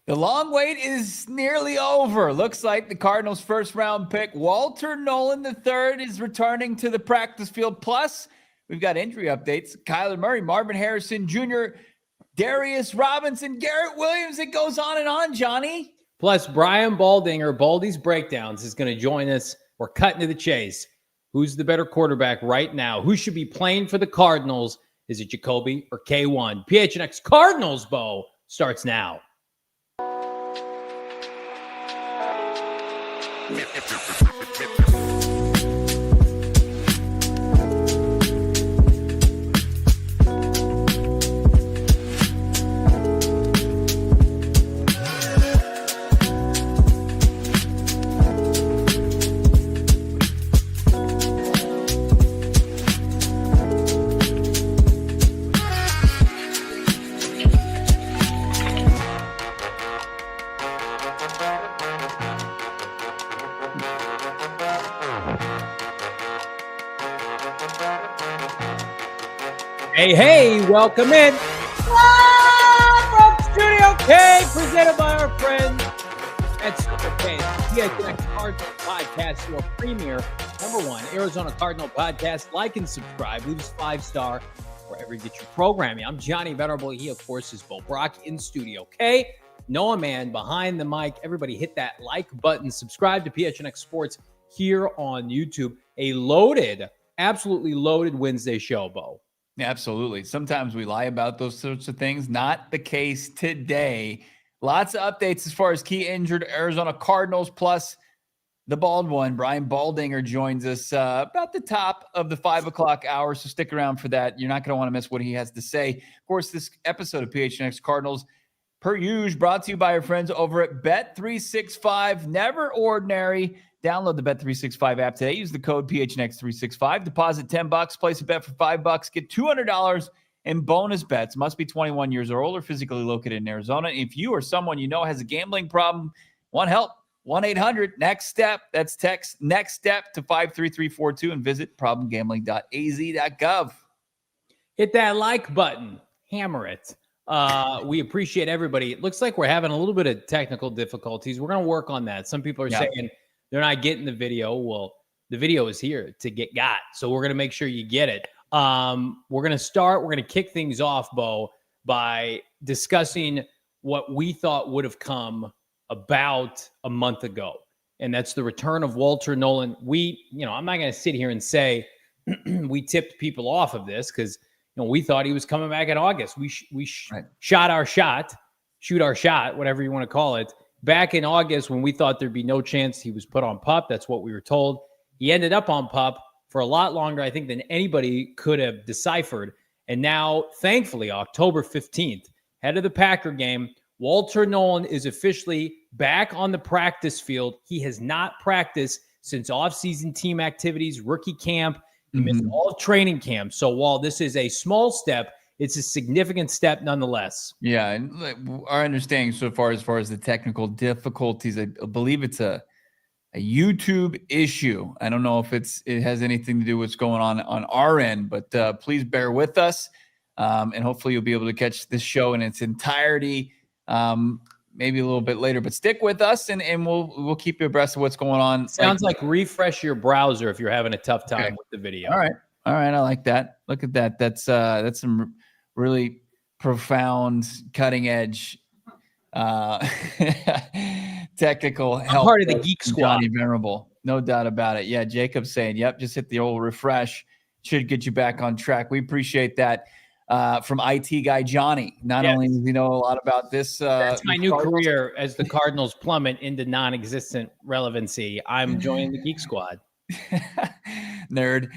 The long wait is nearly over. Looks like the Cardinals' first-round pick, Walter Nolen III, is returning to the practice field. Plus, we've got injury updates. Kyler Murray, Marvin Harrison Jr., Darius Robinson, Garrett Williams. It goes on and on, Johnny. Plus, Brian Baldinger, Baldy's Breakdowns, is going to join us. We're cutting to the chase. Who's the better quarterback right now? Who should be playing for the Cardinals? Is it Jacoby or K1? PHNX Cardinals Bow starts now. Hey, welcome in. Live from Studio K, presented by our friends at Supr Chats, PHNX Cardinals podcast, your premier #1 Arizona Cardinal podcast. Like and subscribe. Leave us 5-star wherever you get your programming. I'm Johnny Venerable. He, of course, is Brack in Studio K. Noah Man behind the mic. Everybody hit that like button. Subscribe to PHNX Sports here on YouTube. A loaded, absolutely loaded Wednesday show, Bo. Absolutely. Sometimes we lie about those sorts of things. Not the case today. Lots of updates as far as key injured Arizona Cardinals, plus the bald one, Brian Baldinger, joins us about the top of the 5 o'clock hour. So stick around for that. You're not going to want to miss what he has to say. Of course, this episode of PHNX Cardinals, per usual, brought to you by our friends over at Bet365. Never ordinary. Download the Bet365 app today. Use the code PHNX365. Deposit $10. Place a bet for $5. Get $200 in bonus bets. Must be 21 years or older, physically located in Arizona. If you or someone you know has a gambling problem, want help, 1-800-NEXT-STEP. That's text NEXT STEP to 53342 and visit problemgambling.az.gov. Hit that like button. Hammer it. We appreciate everybody. It looks like we're having a little bit of technical difficulties. We're going to work on that. Some people are saying they're not getting the video. Well, the video is here to get got. So we're going to make sure you get it. We're going to kick things off, Bo, by discussing what we thought would have come about a month ago. And that's the return of Walter Nolen. I'm not going to sit here and say we tipped people off of this because, we thought he was coming back in August. We shoot our shot, whatever you want to call it, back in August when we thought there'd be no chance he was put on PUP. That's what we were told. He ended up on PUP for a lot longer, I think, than anybody could have deciphered. And now, thankfully, October 15th, ahead of the Packer game, Walter Nolen is officially back on the practice field. He has not practiced since offseason team activities, rookie camp. He missed all training camp. So while this is a small step, it's a significant step nonetheless. Yeah, and our understanding so far as the technical difficulties, I believe it's a YouTube issue. I don't know if it has anything to do with what's going on our end, but please bear with us, and hopefully you'll be able to catch this show in its entirety, maybe a little bit later. But stick with us, and we'll keep you abreast of what's going on. Sounds like refresh your browser if you're having a tough time with the video. All right, I like that. Look at that. That's some really profound, cutting edge technical help. I'm part of the Geek Squad. Johnny Venerable, no doubt about it. Yeah, Jacob's saying, yep, just hit the old refresh. Should get you back on track. We appreciate that from IT guy Johnny. Not only does he know a lot about this. That's my new career as the Cardinals plummet into non-existent relevancy. I'm joining the Geek Squad. Nerd.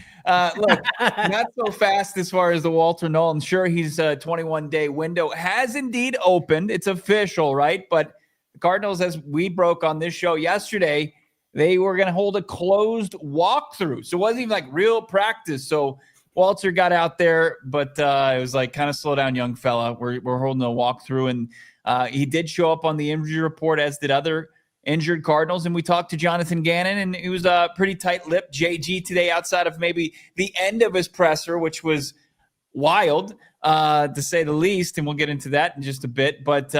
Look, not so fast as far as the Walter Nolen. Sure, he's a 21-day window has indeed opened. It's official, right? But the Cardinals, as we broke on this show yesterday, they were going to hold a closed walkthrough. So it wasn't even like real practice. So Walter got out there, but it was like, kind of slow down, young fella. We're holding a walkthrough. And he did show up on the injury report, as did other injured Cardinals. And we talked to Jonathan Gannon, and he was pretty tight-lipped. JG today, outside of maybe the end of his presser, which was wild, to say the least. And we'll get into that in just a bit. But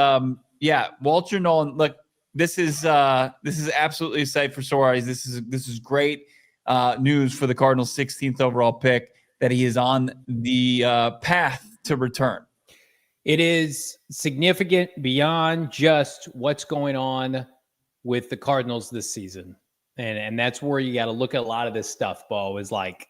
Yeah, Walter Nolen. Look, this is absolutely a sight for sore eyes. This is great news for the Cardinals' 16th overall pick that he is on the path to return. It is significant beyond just what's going on with the Cardinals this season. And that's where you got to look at a lot of this stuff, Bo, is like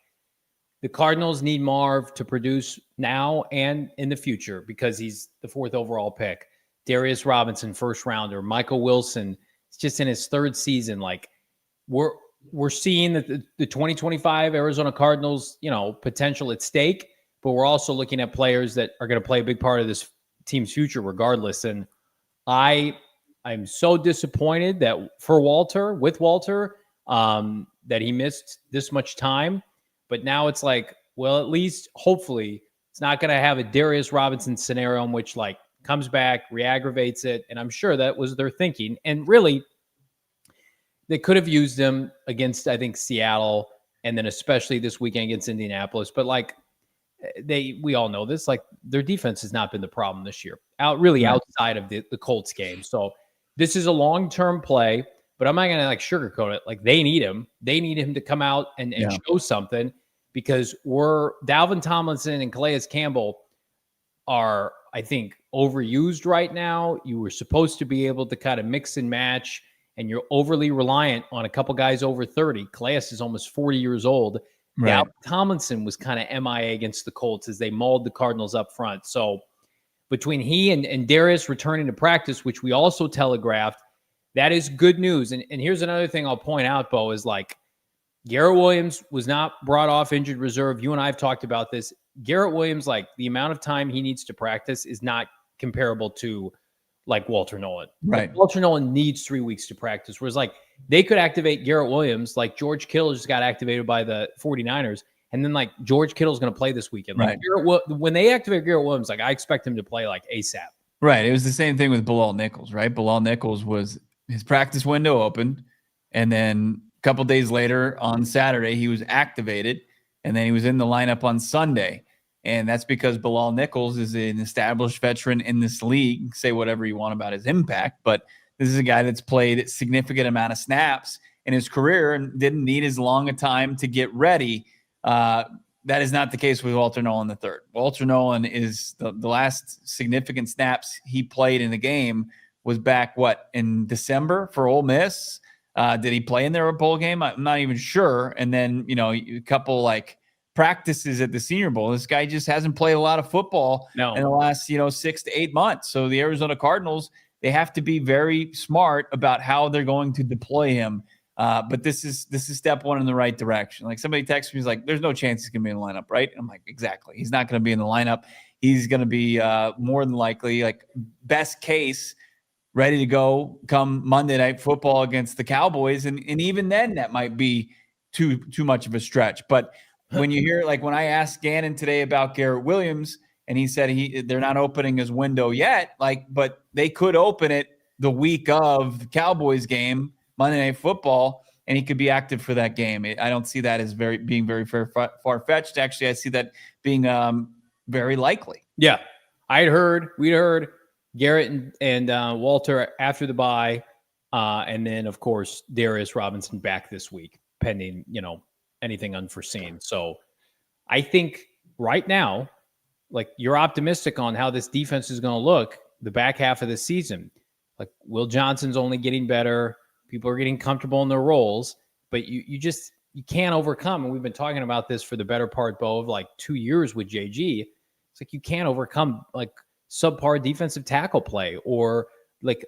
the Cardinals need Marv to produce now and in the future because he's the 4th overall pick. Darius Robinson, first rounder. Michael Wilson, it's just in his 3rd season. Like we're seeing that the 2025 Arizona Cardinals, potential at stake, but we're also looking at players that are going to play a big part of this team's future regardless. And I'm so disappointed that with Walter, that he missed this much time. But now it's like, well, at least hopefully it's not going to have a Darius Robinson scenario in which like comes back, re-aggravates it. And I'm sure that was their thinking. And really, they could have used him against, I think, Seattle, and then especially this weekend against Indianapolis. But like we all know this, like their defense has not been the problem this year, outside of the Colts game. So this is a long-term play, but I'm not going to like sugarcoat it. Like they need him. They need him to come out and show something because Dalvin Tomlinson and Calais Campbell are, I think, overused right now. You were supposed to be able to kind of mix and match, and you're overly reliant on a couple guys over 30. Calais is almost 40 years old. Right. Dalvin Tomlinson was kind of MIA against the Colts as they mauled the Cardinals up front. So between he and Darius returning to practice, which we also telegraphed, that is good news. And here's another thing I'll point out, Bo, is like Garrett Williams was not brought off injured reserve. You and I have talked about this. Garrett Williams, like the amount of time he needs to practice is not comparable to like Walter Nolen. Right. Like, Walter Nolen needs 3 weeks to practice. Whereas like they could activate Garrett Williams, like George Kittle just got activated by the 49ers. And then like George Kittle's going to play this weekend. Like when they activate Garrett Williams, like I expect him to play like ASAP. Right. It was the same thing with Bilal Nichols, right? Bilal Nichols was his practice window opened, and then a couple days later on Saturday, he was activated, and then he was in the lineup on Sunday. And that's because Bilal Nichols is an established veteran in this league. Say whatever you want about his impact, but this is a guy that's played a significant amount of snaps in his career and didn't need as long a time to get ready. That is not the case with Walter Nolen III. Walter Nolen is the last significant snaps he played in the game was back, in December for Ole Miss? Did he play in their bowl game? I'm not even sure. And then, a couple like practices at the Senior Bowl. This guy just hasn't played a lot of football in the last, 6 to 8 months. So the Arizona Cardinals, they have to be very smart about how they're going to deploy him. But this is step one in the right direction. Like somebody texted me, he's like, there's no chance he's going to be in the lineup, right? I'm like, exactly. He's not going to be in the lineup. He's going to be more than likely, like best case, ready to go come Monday Night Football against the Cowboys. And even then that might be too much of a stretch. But when you hear, like when I asked Gannon today about Garrett Williams, and he said they're not opening his window yet, but they could open it the week of the Cowboys game, Monday Night Football, and he could be active for that game. I don't see that as being very far-fetched. Actually, I see that being very likely. Yeah. we'd heard Garrett and Walter after the bye, and then, of course, Darius Robinson back this week, pending, anything unforeseen. So I think right now, like you're optimistic on how this defense is going to look the back half of the season. Like Will Johnson's only getting better. People are getting comfortable in their roles, but you can't overcome. And we've been talking about this for the better part, Bo, of like 2 years with JG. It's like you can't overcome like subpar defensive tackle play or like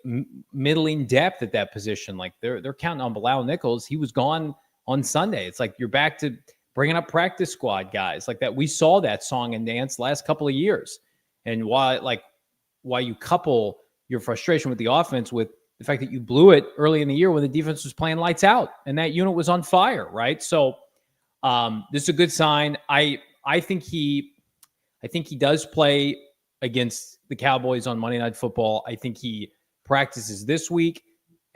middling depth at that position. Like they're counting on Bilal Nichols. He was gone on Sunday. It's like you're back to bringing up practice squad guys like that. We saw that song and dance last couple of years. And why you couple your frustration with the offense with the fact that you blew it early in the year when the defense was playing lights out and that unit was on fire, right? So this is a good sign. I think he does play against the Cowboys on Monday Night Football. I think he practices this week,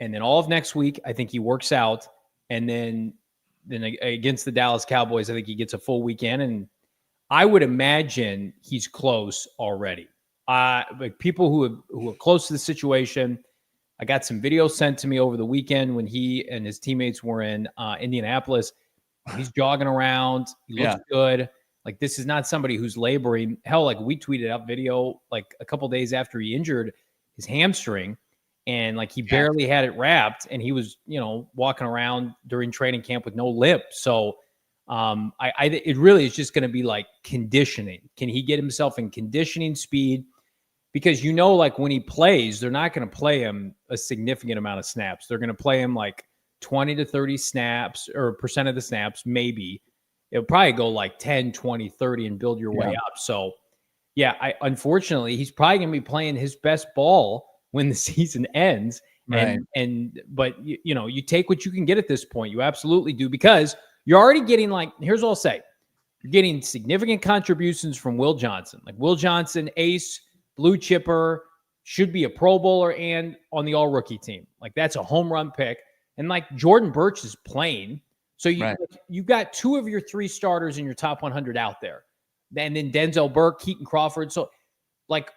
and then all of next week, I think he works out, and then against the Dallas Cowboys, I think he gets a full weekend, and I would imagine he's close already. like people who are close to the situation. I got some video sent to me over the weekend when he and his teammates were in Indianapolis. He's jogging around. He looks good. Like, this is not somebody who's laboring. Hell, like, we tweeted out video like a couple days after he injured his hamstring, and like he barely had it wrapped, and he was, walking around during training camp with no limp. So it really is just going to be like conditioning. Can he get himself in conditioning speed? Because, like when he plays, they're not going to play him a significant amount of snaps. They're going to play him like 20 to 30 snaps or percent of the snaps, maybe. It'll probably go like 10, 20, 30 and build your way up. So, unfortunately, he's probably going to be playing his best ball when the season ends. Right. But you take what you can get at this point. You absolutely do, because you're already getting, like, here's what I'll say. You're getting significant contributions from Will Johnson. Like, Will Johnson, ace, blue chipper, should be a Pro Bowler and on the all-rookie team. Like, that's a home run pick. And, like, Jordan Burch is playing. So you've got 2 of your 3 starters in your top 100 out there. And then Denzel Burke, Keaton Crawford. So, like,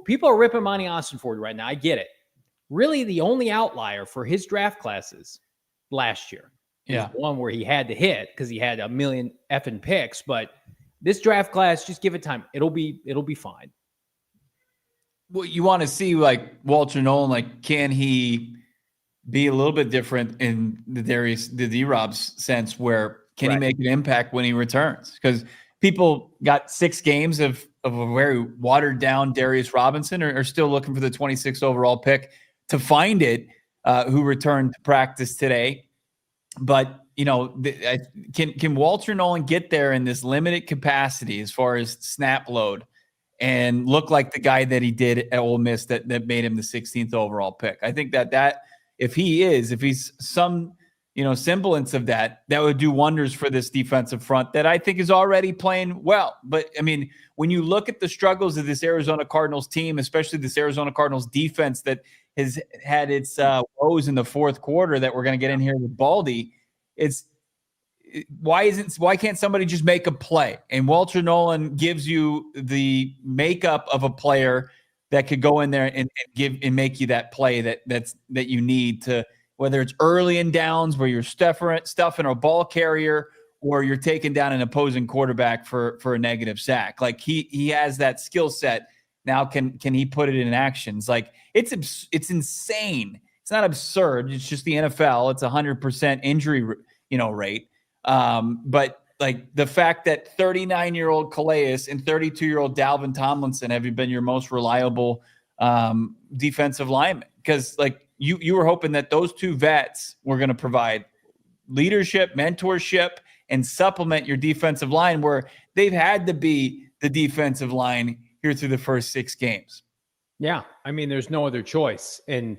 people are ripping Monty Austin Ford right now. I get it. Really, the only outlier for his draft classes last year is one where he had to hit because he had a million effing picks. But this draft class, just give it time. It'll be fine. Well, you want to see, like, Walter Nolen, like, can he be a little bit different in the D-Rob's sense, where can he make an impact when he returns? Because people got 6 games of a very watered down Darius Robinson are still looking for the 26th overall pick to find it, who returned to practice today. But, can Walter Nolen get there in this limited capacity as far as snap load and look like the guy that he did at Ole Miss that made him the 16th overall pick? I think that if he's some, semblance of that would do wonders for this defensive front that I think is already playing well. But I mean, when you look at the struggles of this Arizona Cardinals team, especially this Arizona Cardinals defense that has had its woes in the fourth quarter that we're going to get in here with Baldy, why can't somebody just make a play? And Walter Nolen gives you the makeup of a player that could go in there and make you that play that you need to, whether it's early in downs where you're stuffing a ball carrier or you're taking down an opposing quarterback for a negative sack. Like, he has that skill set. Now can he put it in action? It's like, it's insane. It's not absurd. It's just the NFL. It's 100% injury, rate. But like, the fact that 39-year-old Calais and 32-year-old Dalvin Tomlinson have been your most reliable defensive linemen, because like you were hoping that those 2 vets were going to provide leadership, mentorship, and supplement your defensive line, where they've had to be the defensive line here through the first 6 games. Yeah, I mean, there's no other choice. And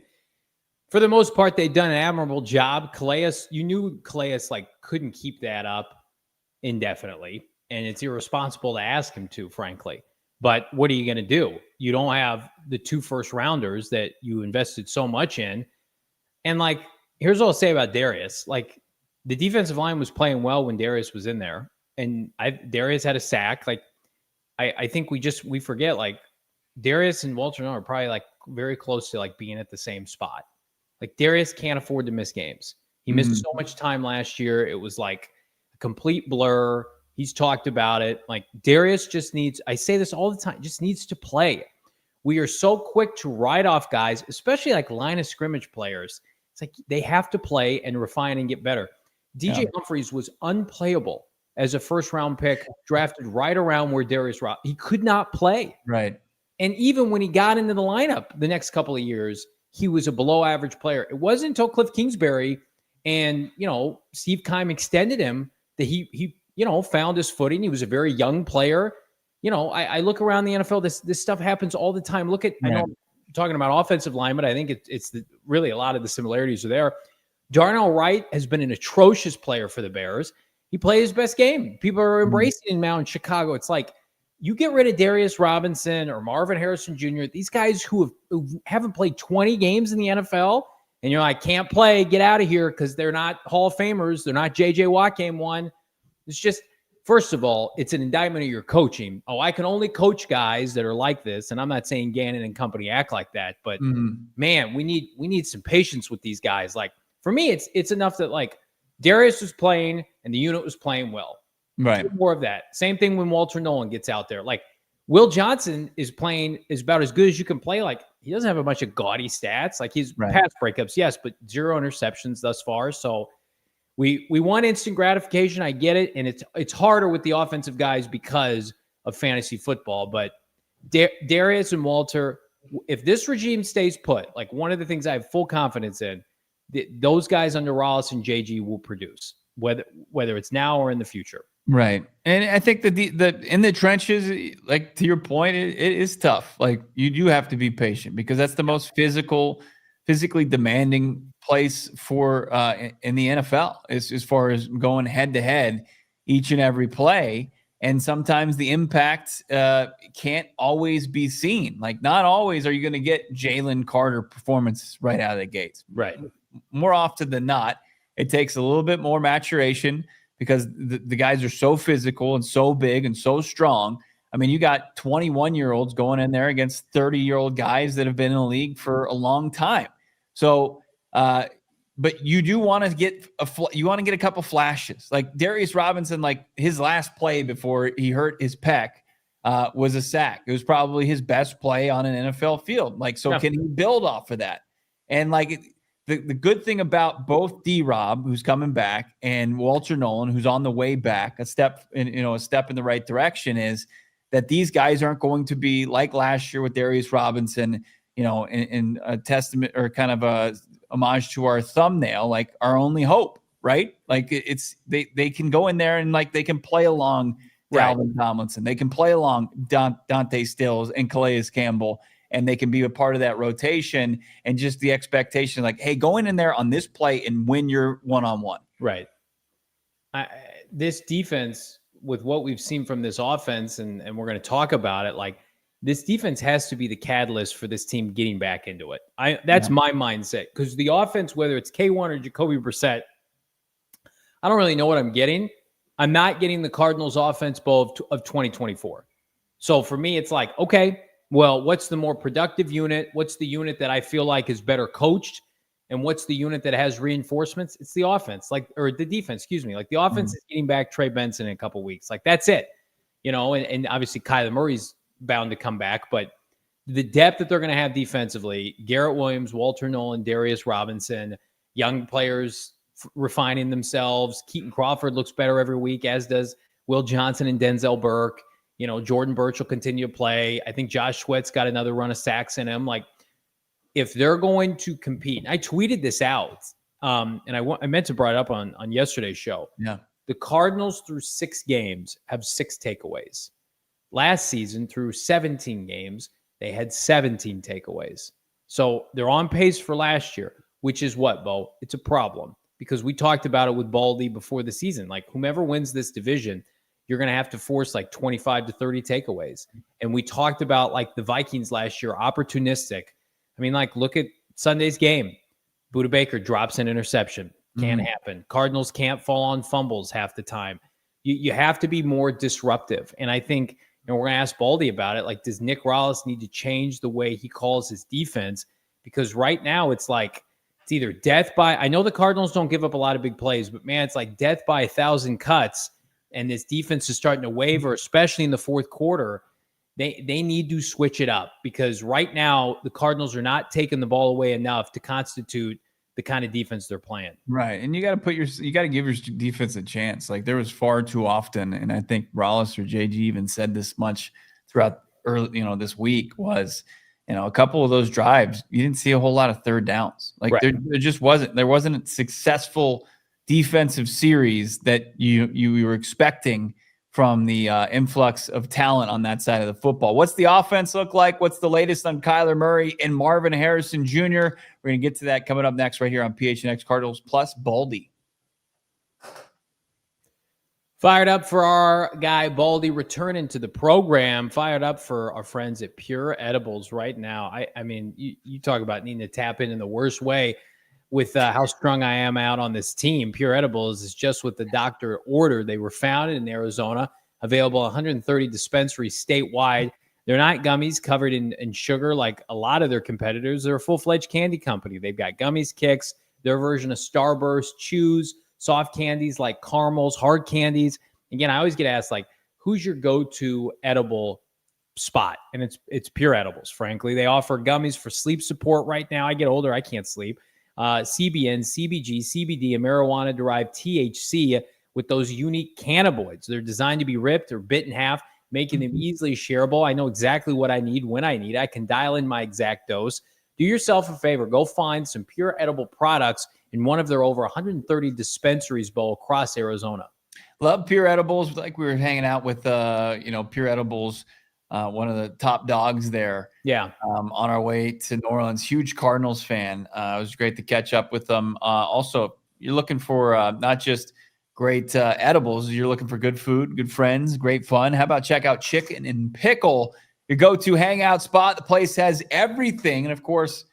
for the most part, they've done an admirable job. Calais, you knew Calais like couldn't keep that up indefinitely, and it's irresponsible to ask him to, frankly. But what are you going to do? You don't have the 2 first rounders that you invested so much in. And like, here's what I'll say about Darius. Like, the defensive line was playing well when Darius was in there, and Darius had a sack. Like, I think we forget, like, Darius and Walter Nolen are probably like very close to like being at the same spot. Like, Darius can't afford to miss games. He missed so much time last year. It was like a complete blur. He's talked about it. Like, Darius just needs, I say this all the time, just needs to play. We are so quick to write off guys, especially like line of scrimmage players. It's like they have to play and refine and get better. DJ Humphries was unplayable as a first-round pick, drafted right around where Darius Robinson. He could not play. Right. And even when he got into the lineup the next couple of years, he was a below-average player. It wasn't until Cliff Kingsbury and, Steve Keim extended him that he found his footing. He was a very young player. I look around the NFL, this stuff happens all the time. Look at, I know I'm talking about offensive line, but I think it's really a lot of the similarities are there. Darnell Wright has been an atrocious player for the Bears. He played his best game. People are embracing him now in Chicago. It's like, you get rid of Darius Robinson or Marvin Harrison Jr., these guys who haven't played 20 games in the NFL, and you're like, can't play, get out of here, because they're not Hall of Famers. They're not J.J. Watt game one. It's just, first of all, it's an indictment of your coaching. Oh, I can only coach guys that are like this. And I'm not saying Gannon and company act like that, but man, we need some patience with these guys. Like for me, it's enough that like Darius was playing and the unit was playing well. Right. Do more of that. Same thing when Walter Nolen gets out there. Like Will Johnson is about as good as you can play. Like he doesn't have a bunch of gaudy stats. Like he's pass breakups, yes, but 0 interceptions thus far. So we want instant gratification. I get it. And it's harder with the offensive guys because of fantasy football. But Darius and Walter, if this regime stays put, like one of the things I have full confidence in, those guys under Rallis and JG will produce, whether it's now or in the future. Right. And I think that the in the trenches, like to your point, it is tough. Like you do have to be patient because that's the most physically demanding place for in the NFL as far as going head to head each and every play. And sometimes the impact can't always be seen. Like not always are you going to get Jalen Carter performance right out of the gates. Right. More often than not, it takes a little bit more maturation because the guys are so physical and so big and so strong. I mean, you got 21-year-olds going in there against 30-year-old guys that have been in the league for a long time. So, but you do want to get a couple flashes. Like Darius Robinson, like his last play before he hurt his pec was a sack. It was probably his best play on an NFL field. Like, so can he build off of that? And like the good thing about both D-Rob, who's coming back, and Walter Nolen, who's on the way back, a step in the right direction, is that these guys aren't going to be like last year with Darius Robinson, in a testament or kind of a homage to our thumbnail, like our only hope, right? Like it's they can go in there and like they can play along Dalvin Tomlinson, they can play along Dante Stills and Calais Campbell, and they can be a part of that rotation. And just the expectation, like, hey, go in there on this play and win your one-on-one. Right. This defense, with what we've seen from this offense, and we're going to talk about it, like this defense has to be the catalyst for this team getting back into it. That's my mindset, because the offense, whether it's K1 or Jacoby Brissett, I don't really know what I'm getting. I'm not getting the Cardinals offense ball of 2024. So for me, it's like, okay, well, what's the more productive unit? What's the unit that I feel like is better coached? And what's the unit that has reinforcements? It's the offense, or the defense, excuse me. Like the offense is getting back Trey Benson in a couple weeks. Like that's it, and obviously Kyler Murray's bound to come back, but the depth that they're going to have defensively, Garrett Williams, Walter Nolen, Darius Robinson, young players refining themselves. Keaton Crawford looks better every week, as does Will Johnson and Denzel Burke. Jordan Birch will continue to play. I think Josh Sweat's got another run of sacks in him. Like, if they're going to compete, I tweeted this out, and I meant to bring it up on yesterday's show. Yeah. The Cardinals through 6 games have 6 takeaways. Last season, through 17 games, they had 17 takeaways. So they're on pace for last year, which is what, Bo? It's a problem, because we talked about it with Baldy before the season. Like, whomever wins this division, you're going to have to force like 25 to 30 takeaways. And we talked about like the Vikings last year, opportunistic. I mean, like, look at Sunday's game. Budda Baker drops an interception. Can't happen. Cardinals can't fall on fumbles half the time. You have to be more disruptive. And I think, we're going to ask Baldy about it. Like, does Nick Rallis need to change the way he calls his defense? Because right now it's like, it's either death by, I know the Cardinals don't give up a lot of big plays, but man, it's like death by 1,000 cuts. And this defense is starting to waver, especially in the fourth quarter. They need to switch it up, because right now the Cardinals are not taking the ball away enough to constitute the kind of defense they're playing. Right. And you got to give your defense a chance. Like, there was far too often, and I think Rallis or JG even said this much throughout this week, was, a couple of those drives, you didn't see a whole lot of third downs. Like there just wasn't a successful defensive series that you were expecting from the influx of talent on that side of the football. What's the offense look like? What's the latest on Kyler Murray and Marvin Harrison Jr.? We're going to get to that coming up next right here on PHNX Cardinals plus Baldy. Fired up for our guy Baldy returning to the program. Fired up for our friends at Pure Edibles right now. I mean, you talk about needing to tap in the worst way. with how strung I am out on this team. Pure Edibles is just what the doctor ordered. They were founded in Arizona, available 130 dispensaries statewide. They're not gummies covered in sugar like a lot of their competitors. They're a full-fledged candy company. They've got gummies, kicks, their version of Starburst, chews, soft candies like caramels, hard candies. Again, I always get asked, like, who's your go-to edible spot? And it's Pure Edibles, frankly. They offer gummies for sleep support right now. I get older, I can't sleep. CBN, CBG, CBD, and marijuana-derived THC with those unique cannabinoids. They're designed to be ripped or bit in half, making them easily shareable. I know exactly what I need when I need. I can dial in my exact dose. Do yourself a favor. Go find some Pure Edible products in one of their over 130 dispensaries, Bo, across Arizona. Love Pure Edibles. Like we were hanging out with, Pure Edibles, one of the top dogs there. Yeah. On our way to New Orleans. Huge Cardinals fan. It was great to catch up with them. Also, you're looking for not just great edibles. You're looking for good food, good friends, great fun. How about check out Chicken and Pickle, your go-to hangout spot. The place has everything. And, of course,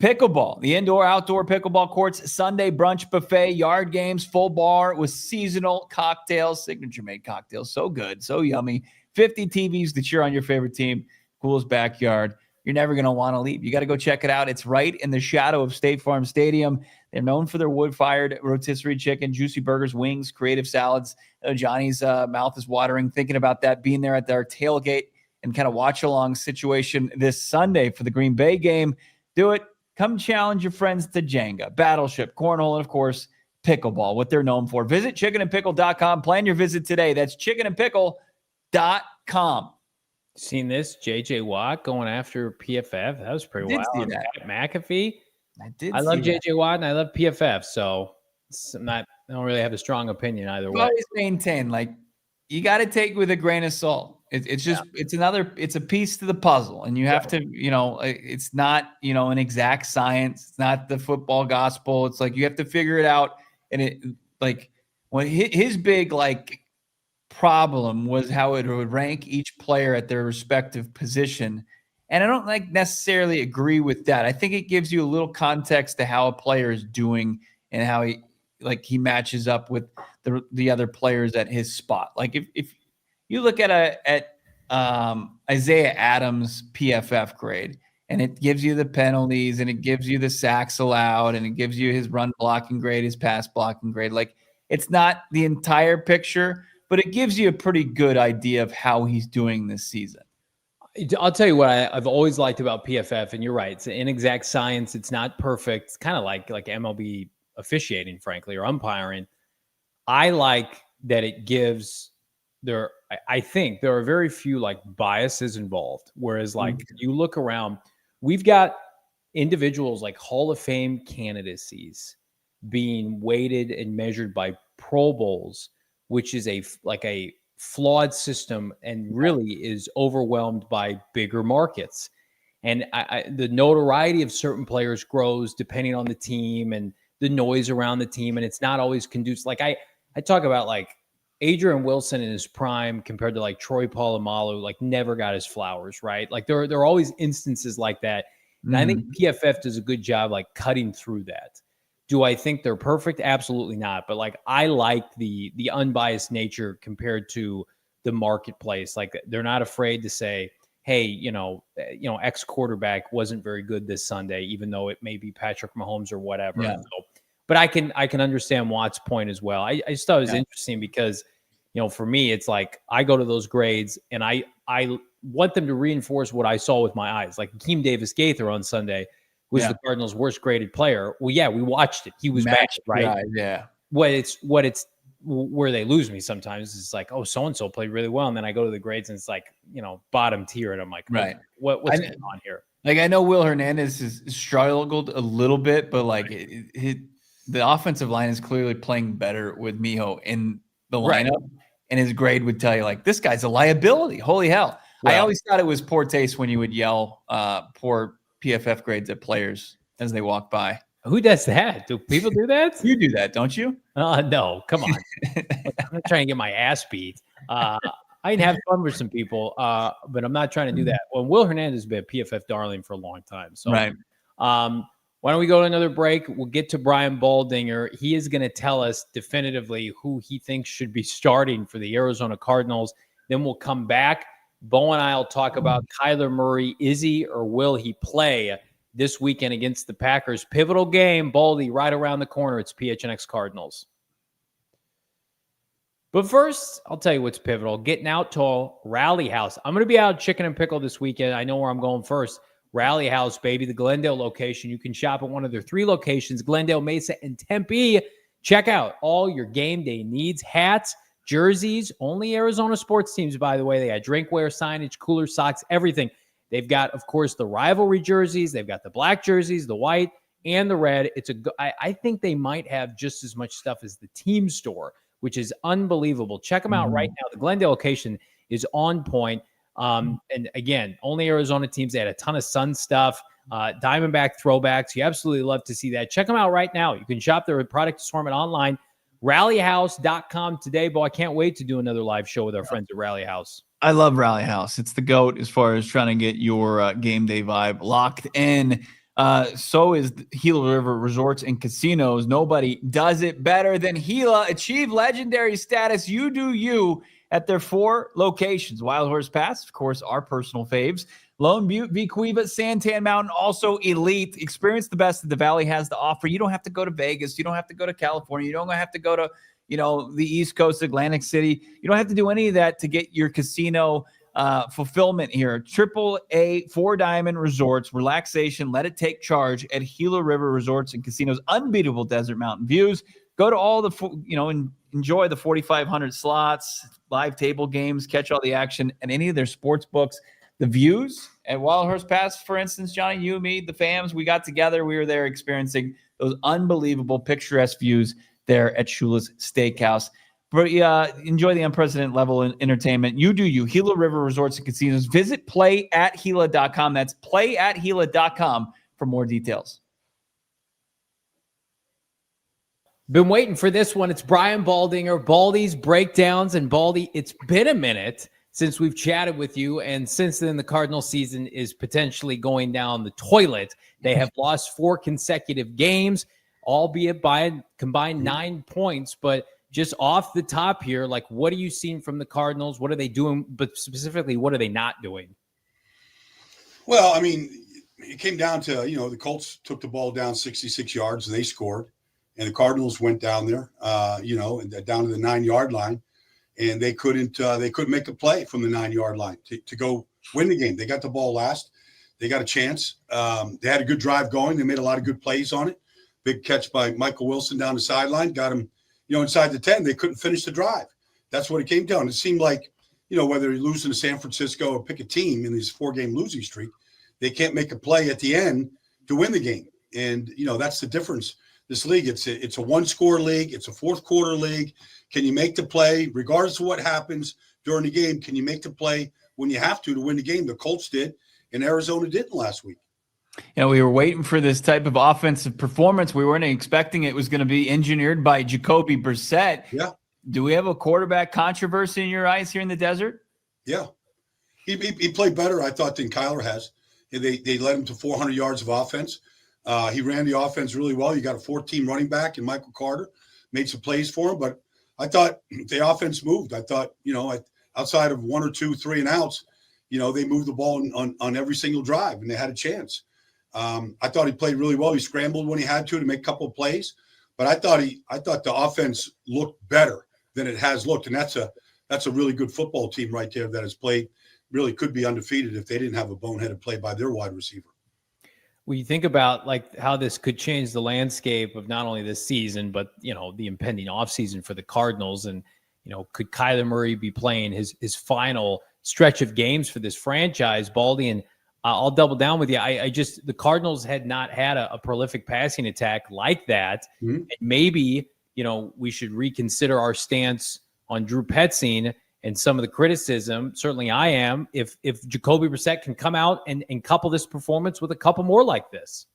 pickleball, the indoor-outdoor pickleball courts, Sunday brunch buffet, yard games, full bar with seasonal cocktails, signature-made cocktails. So good, so yummy. 50 TVs to cheer on your favorite team. Coolest backyard. You're never going to want to leave. You got to go check it out. It's right in the shadow of State Farm Stadium. They're known for their wood-fired rotisserie chicken, juicy burgers, wings, creative salads. Johnny's mouth is watering thinking about that, being there at their tailgate and kind of watch-along situation this Sunday for the Green Bay game. Do it. Come challenge your friends to Jenga, Battleship, Cornhole, and, of course, pickleball, what they're known for. Visit chickenandpickle.com. Plan your visit today. That's chickenandpickle.com. Seen this? J.J. Watt going after PFF. That was pretty wild. See that. McAfee. I love J.J. Watt and I love PFF. So I don't really have a strong opinion either way. Always maintain, like, you got to take with a grain of salt. It's just, it's a piece to the puzzle. And you have to, it's not, an exact science. It's not the football gospel. It's like, you have to figure it out. And it, like, when his big, like, problem was how it would rank each player at their respective position. And I don't necessarily agree with that. I think it gives you a little context to how a player is doing and how he matches up with the other players at his spot. Like if you look at Isaiah Adams' PFF grade, and it gives you the penalties and it gives you the sacks allowed and it gives you his run blocking grade, his pass blocking grade. Like, it's not the entire picture, but it gives you a pretty good idea of how he's doing this season. I'll tell you what I've always liked about PFF, and you're right. It's an inexact science. It's not perfect. It's kind of like MLB officiating, frankly, or umpiring. I like that it gives I think there are very few like biases involved. Whereas you look around, we've got individuals like Hall of Fame candidacies being weighted and measured by Pro Bowls, which is a flawed system and really is overwhelmed by bigger markets. And the notoriety of certain players grows depending on the team and the noise around the team. And it's not always conducive. Like I talk about like Adrian Wilson in his prime compared to like Troy Polamalu, like never got his flowers, right? Like there are always instances like that. And I think PFF does a good job like cutting through that. Do I think they're perfect? Absolutely not. But like I like the unbiased nature compared to the marketplace. Like they're not afraid to say, hey, X quarterback wasn't very good this Sunday, even though it may be Patrick Mahomes or whatever. Yeah. So, but I can understand Watt's point as well. I just thought it was interesting because, for me, it's like I go to those grades and I want them to reinforce what I saw with my eyes. Like Akeem Davis-Gaither on Sunday was the Cardinals' worst graded player. Well, yeah, we watched it. He was bad, right? Yeah. Where they lose me sometimes is like, oh, so-and-so played really well. And then I go to the grades and it's like, bottom tier. And I'm like, right. What's going on here? Like, I know Will Hernandez has struggled a little bit, but like the offensive line is clearly playing better with Miho in the lineup. And his grade would tell you, like, this guy's a liability. Holy hell. Well, I always thought it was poor taste when you would yell poor PFF grades at players as they walk by. Who does that? Do people do that? You do that, don't you? No, come on. I'm not trying to get my ass beat. I can have fun with some people, but I'm not trying to do that. Well, Will Hernandez has been a PFF darling for a long time. So, right. Why don't we go to another break? We'll get to Brian Baldinger. He is going to tell us definitively who he thinks should be starting for the Arizona Cardinals. Then we'll come back. Bo and I will talk about Kyler Murray. Is he or will he play this weekend against the Packers? Pivotal game, Baldy, right around the corner. It's PHNX Cardinals. But first, I'll tell you what's pivotal. Getting out to Rally House. I'm going to be out Chicken and Pickle this weekend. I know where I'm going first. Rally House, baby, the Glendale location. You can shop at one of their 3 locations, Glendale, Mesa, and Tempe. Check out all your game day needs, hats, jerseys, only Arizona sports teams, by the way. They got drinkware, signage, cooler, socks, everything. They've got, of course, the rivalry jerseys. They've got the black jerseys, the white, and the red. I think they might have just as much stuff as the team store, which is unbelievable. Check them out right now. The Glendale location is on point. And again, only Arizona teams. They had a ton of Sun stuff, Diamondback throwbacks. You absolutely love to see that. Check them out right now. You can shop their product assortment online, rallyhouse.com today. But I can't wait to do another live show with our friends at Rally House. I love Rally House. It's the GOAT as far as trying to get your game day vibe locked in. So is Gila River Resorts and Casinos. Nobody does it better than Gila. Achieve legendary status. You do you at their 4 locations. Wild Horse Pass, of course, our personal faves. Lone Butte, Vequiva, Santan Mountain, also elite. Experience the best that the Valley has to offer. You don't have to go to Vegas. You don't have to go to California. You don't have to go to, the East Coast, Atlantic City. You don't have to do any of that to get your casino fulfillment here. AAA 4-diamond resorts, relaxation, let it take charge at Gila River Resorts and Casinos. Unbeatable desert mountain views. Go to all the, enjoy the 4,500 slots, live table games, catch all the action and any of their sports books. The views at Wild Horse Pass, for instance, Johnny, you, me, the fams, we got together. We were there experiencing those unbelievable picturesque views there at Shula's Steakhouse. But enjoy the unprecedented level of entertainment. You do you. Gila River Resorts and Casinos. Visit playathgila.com. That's playathgila.com for more details. Been waiting for this one. It's Brian Baldinger, Baldy's Breakdowns. And Baldy, it's been a minute since we've chatted with you. And since then, the Cardinal season is potentially going down the toilet. They have lost 4 consecutive games, albeit by a combined 9 points. But just off the top here, like, what are you seeing from the Cardinals? What are they doing? But specifically, what are they not doing? Well, I mean, it came down to, the Colts took the ball down 66 yards and they scored. And the Cardinals went down there, down to the 9-yard line, and they couldn't make a play from the 9-yard line to go win the game. They got the ball last. They got a chance. They had a good drive going. They made a lot of good plays on it. Big catch by Michael Wilson down the sideline, got him, inside the 10. They couldn't finish the drive. That's what it came down. It seemed like, whether you're losing to San Francisco or pick a team in this 4-game losing streak, they can't make a play at the end to win the game. And, that's the difference. This league, it's a 1-score league. It's a fourth-quarter league. Can you make the play, regardless of what happens during the game? Can you make the play when you have to win the game? The Colts did, and Arizona didn't last week. We were waiting for this type of offensive performance. We weren't expecting it was going to be engineered by Jacoby Brissett. Yeah. Do we have a quarterback controversy in your eyes here in the desert? Yeah. He played better, I thought, than Kyler has. They led him to 400 yards of offense. He ran the offense really well. You got a 4-team running back in Michael Carter, made some plays for him. But I thought the offense moved. I thought, outside of 1 or 2 3-and-outs, they moved the ball on every single drive, and they had a chance. I thought he played really well. He scrambled when he had to make a couple of plays. But I thought the offense looked better than it has looked, and that's a really good football team right there that has played, really could be undefeated if they didn't have a boneheaded play by their wide receiver. When you think about like how this could change the landscape of not only this season, but the impending offseason for the Cardinals, and could Kyler Murray be playing his final stretch of games for this franchise, Baldy? And I'll double down with you. The Cardinals had not had a prolific passing attack like that. Mm-hmm. And maybe we should reconsider our stance on Drew Petzing and some of the criticism. Certainly I am, if Jacoby Brissett can come out and couple this performance with a couple more like this.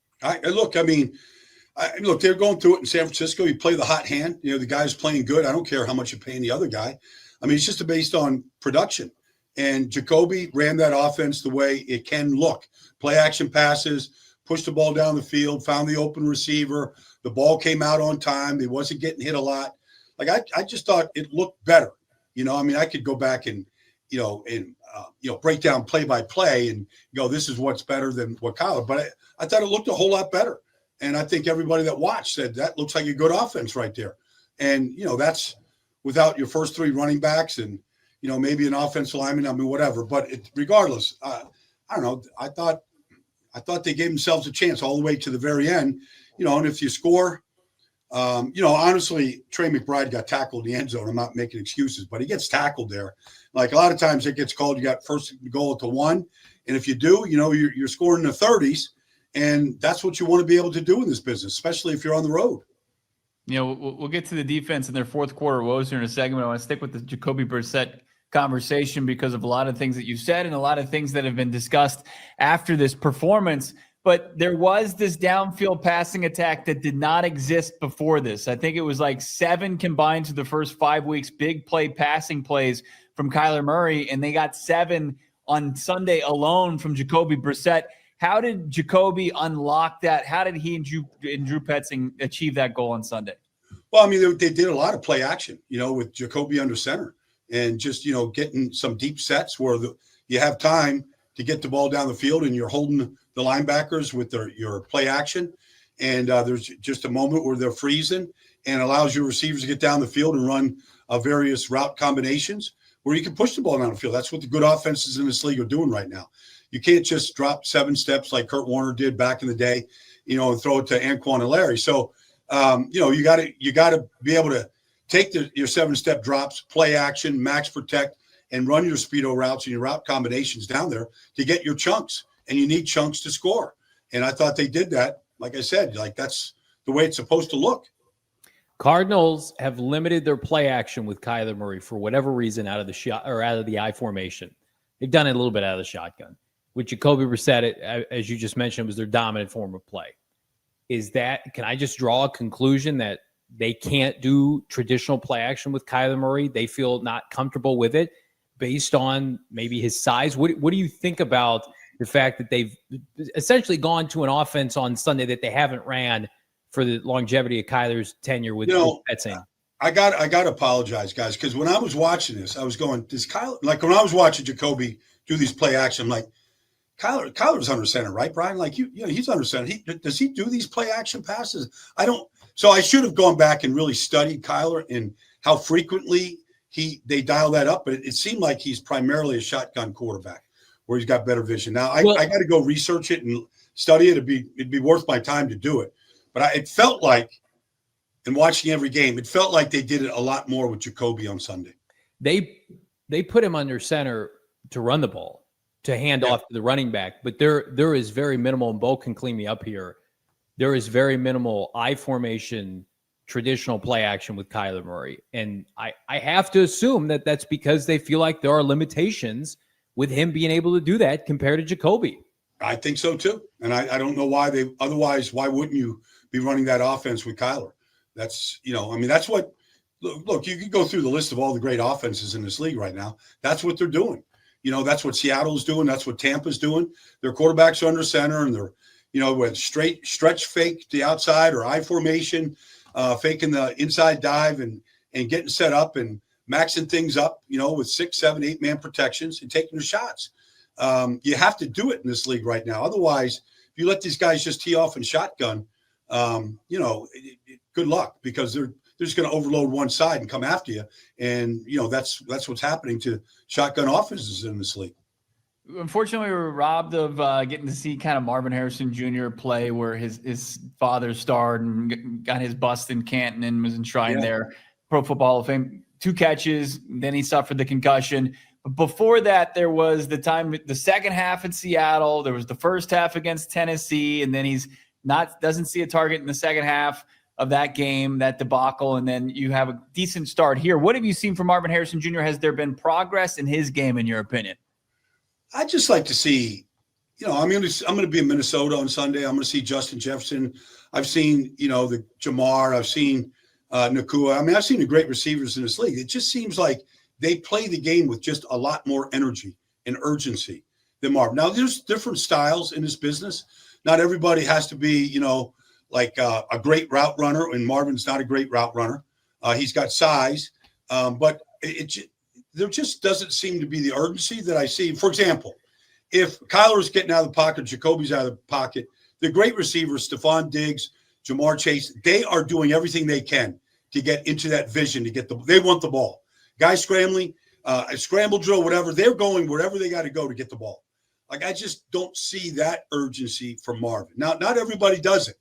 Look, they're going through it in San Francisco. You play the hot hand. The guy's playing good. I don't care how much you're paying the other guy. It's just based on production. And Jacoby ran that offense the way it can look. Play action passes, pushed the ball down the field, found the open receiver. The ball came out on time. He wasn't getting hit a lot. Like I just thought it looked better. I mean, I could go back and, break down play by play and go, this is what's better than what Kyler. But I thought it looked a whole lot better. And I think everybody that watched said that looks like a good offense right there. And, that's without your first three running backs and, maybe an offensive lineman, I mean, whatever. But regardless, I don't know. I thought they gave themselves a chance all the way to the very end, and if you score, honestly, Trey McBride got tackled in the end zone. I'm not making excuses, but he gets tackled there. Like a lot of times it gets called, you got first goal at the 1. And if you do, you're scoring in the 30s. And that's what you want to be able to do in this business, especially if you're on the road. We'll get to the defense in their fourth quarter woes here in a segment. I want to stick with the Jacoby Brissett conversation because of a lot of things that you said and a lot of things that have been discussed after this performance. But there was this downfield passing attack that did not exist before this. I think it was like 7 combined to the first 5 weeks, big play passing plays from Kyler Murray, and they got 7 on Sunday alone from Jacoby Brissett. How did Jacoby unlock that? How did he and Drew Petzing achieve that goal on Sunday? Well, I mean, they did a lot of play action, with Jacoby under center and just, getting some deep sets where you have time to get the ball down the field and you're holding the linebackers with your play action. And there's just a moment where they're freezing and allows your receivers to get down the field and run various route combinations where you can push the ball down the field. That's what the good offenses in this league are doing right now. You can't just drop 7 steps like Kurt Warner did back in the day, and throw it to Anquan and Larry. So, you got to be able to take your 7-step drops, play action, max protect, and run your speedo routes and your route combinations down there to get your chunks. And you need chunks to score. And I thought they did that. Like I said, that's the way it's supposed to look. Cardinals have limited their play action with Kyler Murray for whatever reason out of the shot or out of the I formation. They've done it a little bit out of the shotgun. With Jacoby Brissett, as you just mentioned, was their dominant form of play. Can I just draw a conclusion that they can't do traditional play action with Kyler Murray? They feel not comfortable with it based on maybe his size. What do you think about the fact that they've essentially gone to an offense on Sunday that they haven't ran for the longevity of Kyler's tenure with Petzing? I got to apologize, guys, because when I was watching this, I was going, does Kyler, like when I was watching Jacoby do these play action, I'm like, Kyler's under center, right, Brian? Like, he's under center. Does he do these play action passes? I don't. So I should have gone back and really studied Kyler and how frequently they dial that up. But it seemed like he's primarily a shotgun quarterback where he's got better vision. Now, I got to go research it and study it. It'd be worth my time to do it. But it felt like, in watching every game, it felt like they did it a lot more with Jacoby on Sunday. They put him under center to run the ball, to hand off to the running back. But there is very minimal, and Bo can clean me up here, there is very minimal I formation traditional play action with Kyler Murray. And I have to assume that that's because they feel like there are limitations with him being able to do that compared to Jacoby. I think so too. And I don't know why otherwise, why wouldn't you be running that offense with Kyler? That's, that's what, look, you could go through the list of all the great offenses in this league right now. That's what they're doing. That's what Seattle's doing. That's what Tampa's doing. Their quarterbacks are under center and they're, with straight stretch fake to the outside or I formation, faking the inside dive and getting set up and maxing things up, with 6, 7, 8 man protections and taking the shots. You have to do it in this league right now. Otherwise, if you let these guys just tee off and shotgun, good luck because they're just going to overload one side and come after you. And, that's what's happening to shotgun offenses in this league. Unfortunately, we were robbed of getting to see kind of Marvin Harrison Jr. play where his father starred and got his bust in Canton and was enshrined there. Pro Football Hall of Fame, 2 catches, then he suffered the concussion. But before that, there was the second half in Seattle. There was the first half against Tennessee, and then he's doesn't see a target in the second half of that game, that debacle, and then you have a decent start here. What have you seen from Marvin Harrison Jr.? Has there been progress in his game, in your opinion? I'd just like to see, I'm going to be in Minnesota on Sunday. I'm going to see Justin Jefferson. I've seen, the Jamar. I've seen Nakua. I've seen the great receivers in this league. It just seems like they play the game with just a lot more energy and urgency than Marvin. Now, there's different styles in this business. Not everybody has to be, you know, like a great route runner, and Marvin's not a great route runner. He's got size, but there just doesn't seem to be the urgency that I see. For example, if Kyler's getting out of the pocket, Jacoby's out of the pocket, the great receivers, Stephon Diggs, Jamar Chase, they are doing everything they can to get into that vision, to get they want the ball. Guys scrambling, a scramble drill, whatever, they're going wherever they got to go to get the ball. Like, I just don't see that urgency from Marvin. Now, not everybody does it.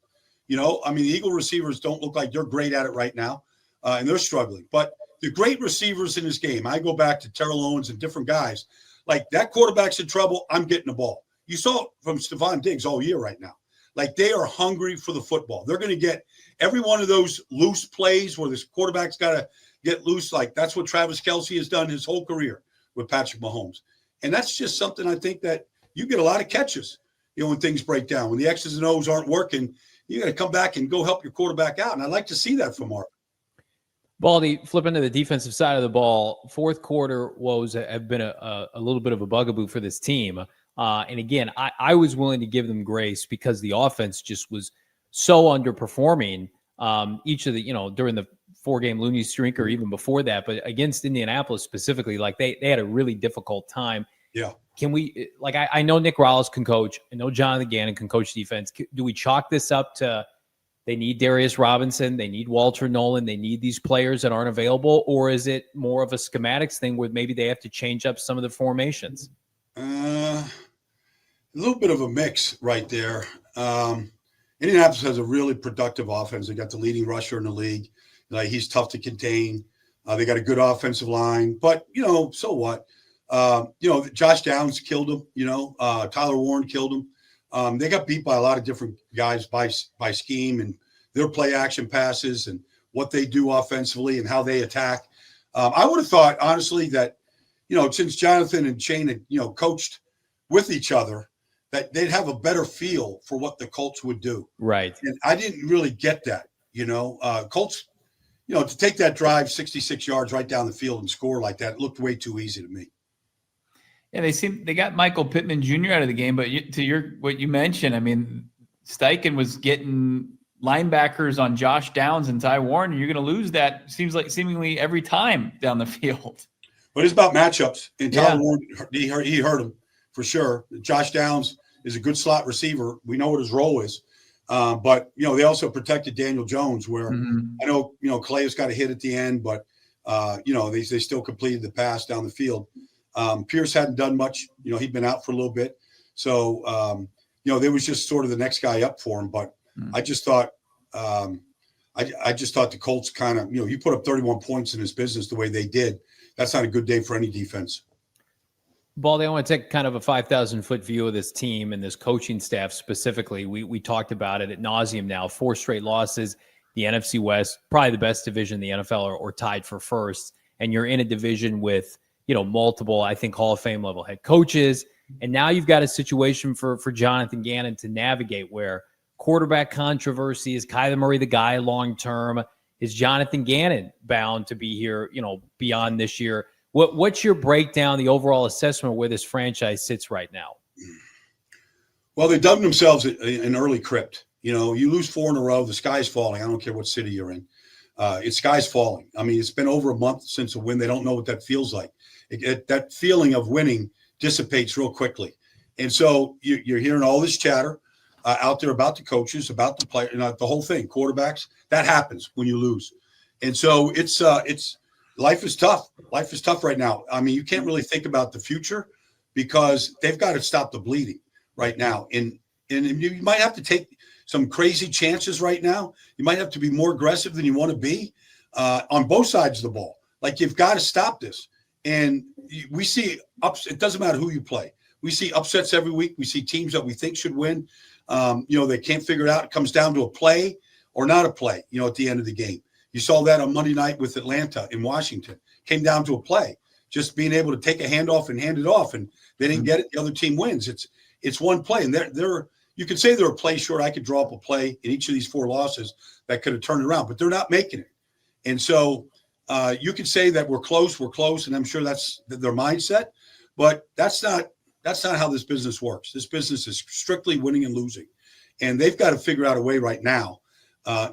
You know, I mean, the Eagle receivers don't look like they're great at it right now, and they're struggling. But the great receivers in this game, I go back to Terrell Owens and different guys, like that quarterback's in trouble, I'm getting the ball. You saw it from Stephon Diggs all year right now. Like, they are hungry for the football. They're going to get every one of those loose plays where this quarterback's got to get loose. Like, that's what Travis Kelce has done his whole career with Patrick Mahomes. And that's just something I think that you get a lot of catches, you know, when things break down. When the X's and O's aren't working, you got to come back and go help your quarterback out. And I'd like to see that from Marvin. Baldy, flipping to the defensive side of the ball, fourth quarter woes have been a little bit of a bugaboo for this team. And again, I was willing to give them grace because the offense just was so underperforming each of the, you know, during the 4-game losing streak or even before that. But against Indianapolis specifically, like they had a really difficult time. Yeah. Can we, like, I know Nick Rallis can coach. I know Jonathan Gannon can coach defense. Do we chalk this up to they need Darius Robinson, they need Walter Nolen, they need these players that aren't available? Or is it more of a schematics thing where maybe they have to change up some of the formations? A little bit of a mix right there. Indianapolis has a really productive offense. They got the leading rusher in the league. Like, he's tough to contain. They got a good offensive line. But, you know, so what? You know, Josh Downs killed him. You know, Tyler Warren killed him. They got beat by a lot of different guys by scheme and their play action passes and what they do offensively and how they attack. I would have thought, honestly, that, you know, since Jonathan and Shane had, you know, coached with each other, that they'd have a better feel for what the Colts would do. Right. And I didn't really get that, you know. Colts, you know, to take that drive 66 yards right down the field and score like that, it looked way too easy to me. Yeah, they got Michael Pittman Jr. out of the game, but what you mentioned, I mean, Steichen was getting linebackers on Josh Downs and Ty Warren. You're going to lose that, seems like seemingly every time down the field. But it's about matchups. And Tyler Warren, he hurt him for sure. Josh Downs is a good slot receiver. We know what his role is. But, you know, they also protected Daniel Jones, where I know, you know, Calais got a hit at the end, but, you know, they still completed the pass down the field. Pierce hadn't done much. You know, he'd been out for a little bit. So, you know, there was just sort of the next guy up for him. But I just thought I just thought the Colts kind of, you know, you put up 31 points in this business the way they did. That's not a good day for any defense. Baldy, I want to take kind of a 5,000-foot view of this team and this coaching staff specifically. We talked about it ad nauseum now. 4 straight losses. The NFC West, probably the best division in the NFL, or tied for first. And you're in a division with, you know, multiple, I think, Hall of Fame level head coaches. And now you've got a situation for Jonathan Gannon to navigate where quarterback controversy, is Kyler Murray the guy long-term? Is Jonathan Gannon bound to be here, you know, beyond this year? What's your breakdown, the overall assessment of where this franchise sits right now? Well, they dubbed themselves an early crypt. You know, you lose 4 in a row, the sky's falling. I don't care what city you're in. It's sky's falling. I mean, it's been over a month since a win. They don't know what that feels like. That feeling of winning dissipates real quickly. And so you're hearing all this chatter out there about the coaches, about the player, the whole thing, quarterbacks. That happens when you lose. And so it's life is tough. Life is tough right now. I mean, you can't really think about the future because they've got to stop the bleeding right now. And you might have to take some crazy chances right now. You might have to be more aggressive than you want to be on both sides of the ball. Like, you've got to stop this. And we see ups. It doesn't matter who you play. We see upsets every week. We see teams that we think should win. You know, they can't figure it out. It comes down to a play or not a play, you know, at the end of the game. You saw that on Monday night with Atlanta in Washington. Came down to a play. Just being able to take a handoff and hand it off, and they didn't get it. The other team wins. It's one play. And they're you could say they're a play short. I could draw up a play in each of these 4 losses that could have turned it around, but they're not making it. And so you could say that we're close, and I'm sure that's their mindset, but that's not how this business works. This business is strictly winning and losing. And they've got to figure out a way right now,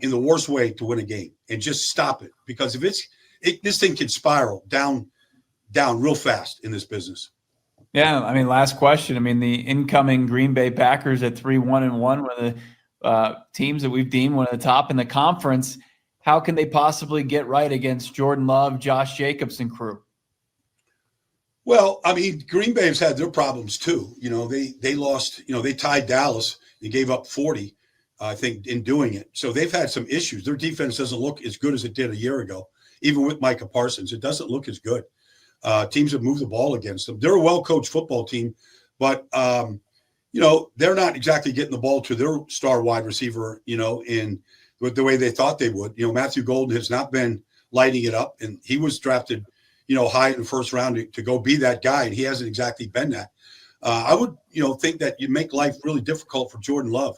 in the worst way, to win a game and just stop it. Because if this thing can spiral down real fast in this business. Yeah, I mean, last question. I mean, the incoming Green Bay Packers at 3-1-1, one of the teams that we've deemed one of the top in the conference. How can they possibly get right against Jordan Love, Josh Jacobs, and crew? Well, I mean, Green Bay has had their problems too. They lost. They tied Dallas and gave up 40, I think, in doing it. So they've had some issues. Their defense doesn't look as good as it did a year ago, even with Micah Parsons. It doesn't look as good. Teams have moved the ball against them. They're a well-coached football team, but they're not exactly getting the ball to their star wide receiver, in with the way they thought they would. Matthew Golden has not been lighting it up, and he was drafted, high in the first round to go be that guy, and he hasn't exactly been that. I would, think that you make life really difficult for Jordan Love.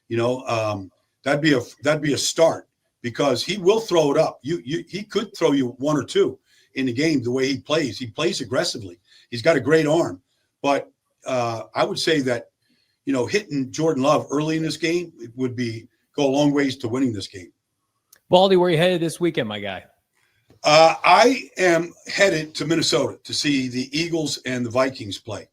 That'd be a start, because he will throw it up. He could throw you one or two in the game the way he plays. He plays aggressively. He's got a great arm. But I would say that, hitting Jordan Love early in this game would go a long ways to winning this game. Baldy, where are you headed this weekend, my guy? I am headed to Minnesota to see the Eagles and the Vikings play.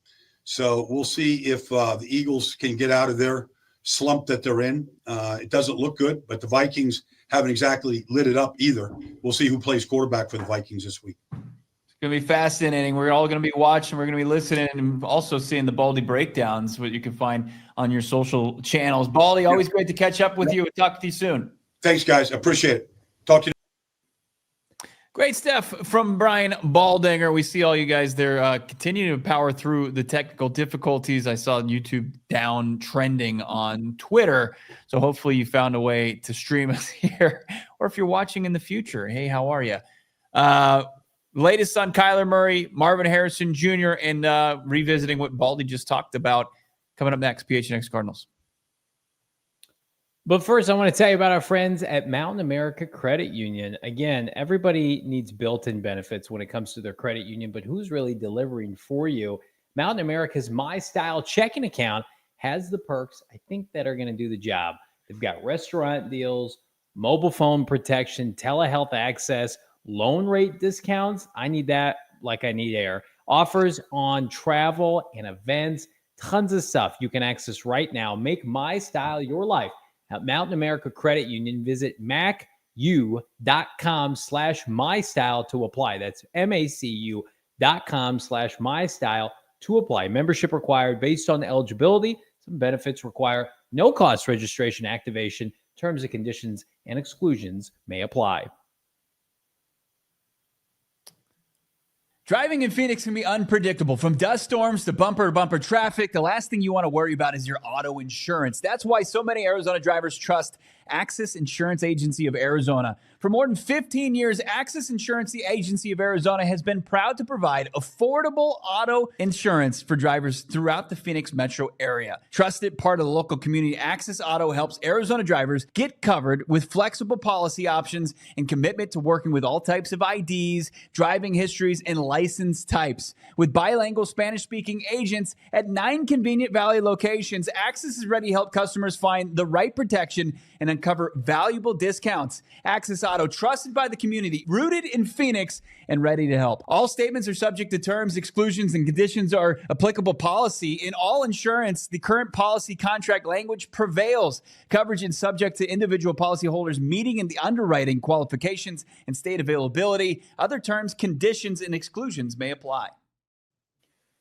So we'll see if the Eagles can get out of their slump that they're in. It doesn't look good, but the Vikings haven't exactly lit it up either. We'll see who plays quarterback for the Vikings this week. It's going to be fascinating. We're all going to be watching. We're going to be listening and also seeing the Baldy breakdowns, what you can find on your social channels. Baldy, always great to catch up with you. We'll talk to you soon. Thanks, guys. I appreciate it. Talk to you. Great stuff from Brian Baldinger. We see all you guys there continuing to power through the technical difficulties. I saw YouTube down trending on Twitter. So hopefully you found a way to stream us here. Or if you're watching in the future, hey, how are you? Latest on Kyler Murray, Marvin Harrison Jr., and revisiting what Baldy just talked about. Coming up next, PHNX Cardinals. But first, I want to tell you about our friends at Mountain America Credit Union. Again, everybody needs built-in benefits when it comes to their credit union, but who's really delivering for you? Mountain America's My Style checking account has the perks, I think, that are going to do the job. They've got restaurant deals, mobile phone protection, telehealth access, loan rate discounts. I need that like I need air. Offers on travel and events, tons of stuff you can access right now. Make My Style your life. At Mountain America Credit Union, visit macu.com/mystyle to apply. That's macu.com/mystyle to apply. Membership required based on eligibility. Some benefits require no cost registration activation. Terms and conditions and exclusions may apply. Driving in Phoenix can be unpredictable. From dust storms to bumper traffic, the last thing you want to worry about is your auto insurance. That's why so many Arizona drivers trust Axis Insurance Agency of Arizona. For more than 15 years, Axis Insurance Agency of Arizona has been proud to provide affordable auto insurance for drivers throughout the Phoenix metro area. Trusted part of the local community, Axis Auto helps Arizona drivers get covered with flexible policy options and commitment to working with all types of IDs, driving histories, and license types. With bilingual Spanish-speaking agents at 9 convenient Valley locations, Axis is ready to help customers find the right protection and uncover valuable discounts. Axis Auto, trusted by the community, rooted in Phoenix, and ready to help. All statements are subject to terms, exclusions, and conditions are applicable policy. In all insurance, the current policy contract language prevails. Coverage is subject to individual policyholders meeting in the underwriting qualifications and state availability. Other terms, conditions, and exclusions may apply.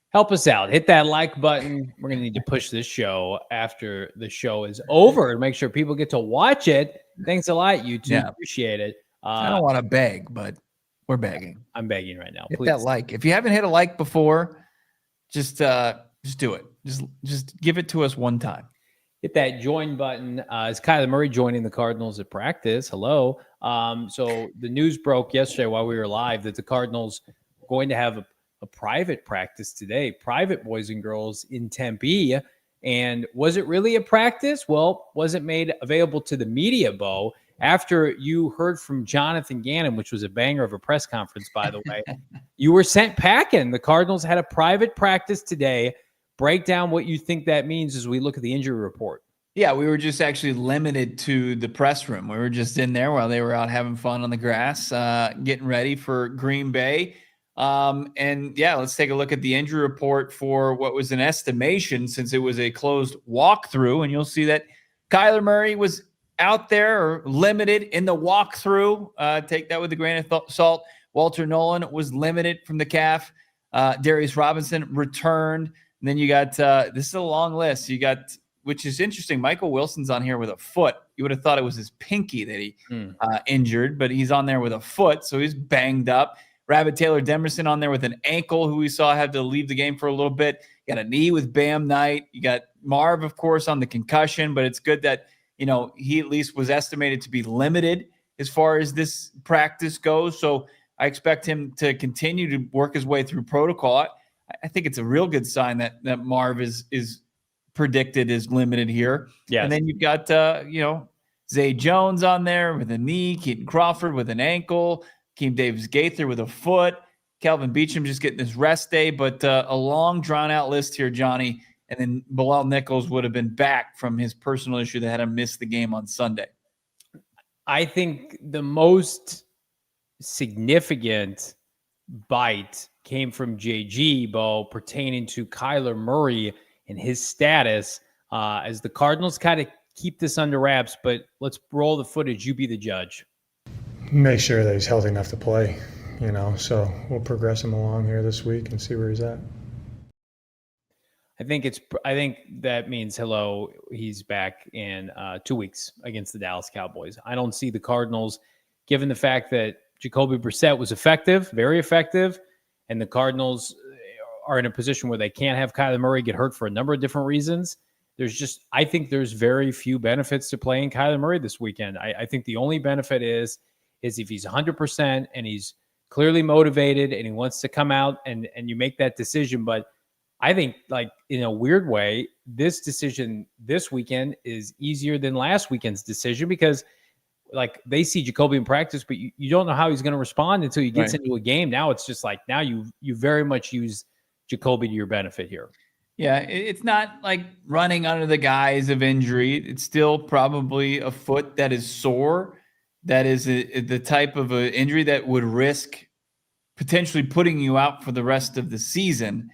Help us out. Hit that like button. We're going to need to push this show after the show is over to make sure people get to watch it. Thanks a lot, YouTube. Yeah. Appreciate it. I don't want to beg, but we're begging. I'm begging right now. Hit Please. that like. If you haven't hit a like before, just do it. Just give it to us one time. Hit that join button. Is Kyler Murray joining the Cardinals at practice? Hello. So the news broke yesterday while we were live that the Cardinals are going to have a private practice today, private boys and girls in Tempe. And was it really a practice? Well, was it made available to the media, Bo? After you heard from Jonathan Gannon, which was a banger of a press conference, by the way, you were sent packing. The Cardinals had a private practice today. Break down what you think that means as we look at the injury report. Yeah, we were just actually limited to the press room. We were just in there while they were out having fun on the grass, getting ready for Green Bay. And yeah, let's take a look at the injury report for what was an estimation since it was a closed walkthrough. And you'll see that Kyler Murray was out there or limited in the walkthrough. Take that with a grain of salt. Walter Nolen was limited from the calf. Darius Robinson returned. And then you got, this is a long list. You got, which is interesting, Michael Wilson's on here with a foot. You would have thought it was his pinky that he injured, but he's on there with a foot, so he's banged up. Rabbit Taylor Demerson on there with an ankle, who we saw had to leave the game for a little bit. You got a knee with Bam Knight. You got Marv, of course, on the concussion, but it's good that, he at least was estimated to be limited as far as this practice goes. So I expect him to continue to work his way through protocol. I think it's a real good sign that Marv is predicted as limited here. Yeah. And then you've got, Zay Jones on there with a knee, Keaton Crawford with an ankle, Keem Davis-Gaither with a foot, Calvin Beachum just getting his rest day, but a long drawn-out list here, Johnny. And then Bilal Nichols would have been back from his personal issue that had him miss the game on Sunday. I think the most significant bite came from JG, Bo, pertaining to Kyler Murray and his status as the Cardinals kind of keep this under wraps. But let's roll the footage. You be the judge. Make sure that he's healthy enough to play, so we'll progress him along here this week and see where he's at. I think that means he's back in 2 weeks against the Dallas Cowboys. I don't see the Cardinals, given the fact that Jacoby Brissett was effective, very effective, and the Cardinals are in a position where they can't have Kyler Murray get hurt for a number of different reasons. I think there's very few benefits to playing Kyler Murray this weekend. I think the only benefit is if he's 100% and he's clearly motivated and he wants to come out and you make that decision. But I think, in a weird way, this decision this weekend is easier than last weekend's decision because, they see Jacoby in practice, but you don't know how he's going to respond until he gets into a game. Now it's just now you very much use Jacoby to your benefit here. Yeah, it's not like running under the guise of injury. It's still probably a foot that is sore. That is the type of an injury that would risk potentially putting you out for the rest of the season.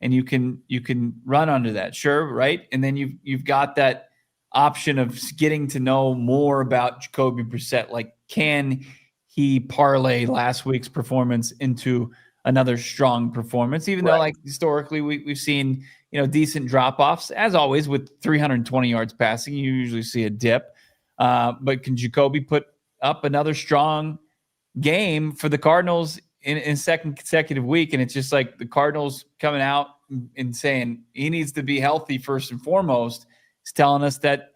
And you can run under that, sure, right? And then you've got that option of getting to know more about Jacoby Brissett. Can he parlay last week's performance into another strong performance? Even though, historically, we've seen decent drop-offs. As always, with 320 yards passing, you usually see a dip. But can Jacoby put up another strong game for the Cardinals in second consecutive week? And it's just the Cardinals coming out and saying he needs to be healthy first and foremost. It's telling us that,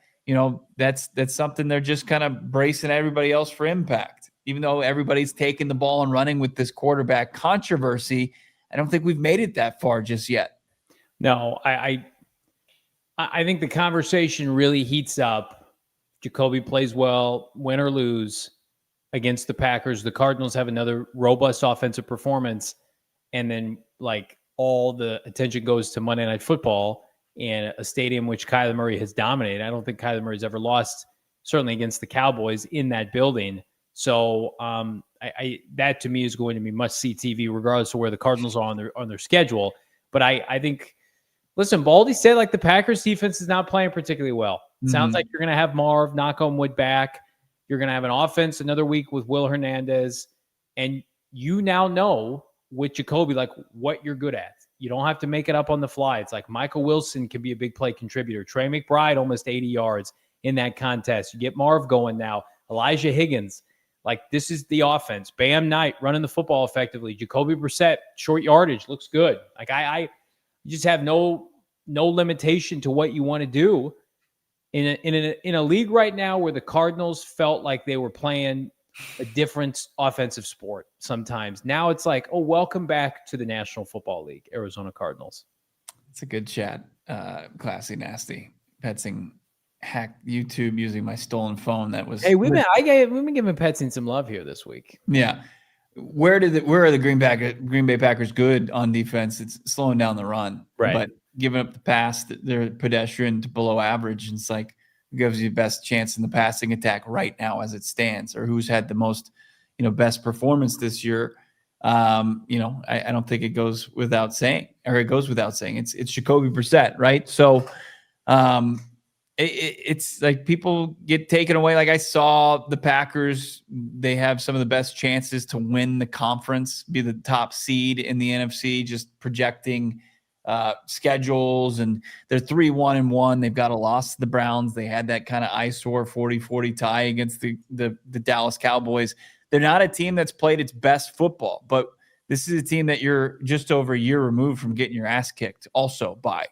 that's something they're just kind of bracing everybody else for impact. Even though everybody's taking the ball and running with this quarterback controversy, I don't think we've made it that far just yet. No, I think the conversation really heats up. Jacoby plays well, win or lose against the Packers. The Cardinals have another robust offensive performance. And then all the attention goes to Monday Night Football in a stadium which Kyler Murray has dominated. I don't think Kyler Murray's ever lost, certainly against the Cowboys in that building. So that to me is going to be must-see TV, regardless of where the Cardinals are on their schedule. But I think, listen, Baldy said the Packers defense is not playing particularly well. It sounds like you're going to have Marv, knock on wood, back. You're going to have an offense another week with Will Hernandez, and you now know with Jacoby what you're good at. You don't have to make it up on the fly. It's Michael Wilson can be a big play contributor. Trey McBride almost 80 yards in that contest. You get Marv going now. Elijah Higgins. This is the offense. Bam Knight running the football effectively. Jacoby Brissett, short yardage, looks good. I just have no limitation to what you want to do in a league right now where the Cardinals felt like they were playing a different offensive sport sometimes. Now it's welcome back to the National Football League, Arizona Cardinals. It's a good chat. Classy, nasty. Petzing hacked YouTube using my stolen phone. That was we've been giving Petzing some love here this week. Yeah. Where are the Green Bay Packers good on defense? It's slowing down the run, right? But giving up the pass, they're pedestrian to below average. And it's gives you the best chance in the passing attack right now as it stands, or who's had the most, best performance this year. I don't think it goes without saying, it's Jacoby Brissett, right? So it's like people get taken away. Like I saw the Packers, they have some of the best chances to win the conference, be the top seed in the NFC, just projecting schedules, and they're 3-1-1. They've got a loss to the Browns. They had that kind of eyesore 40-40 tie against the Dallas Cowboys. They're not a team that's played its best football, but this is a team that you're just over a year removed from getting your ass kicked also by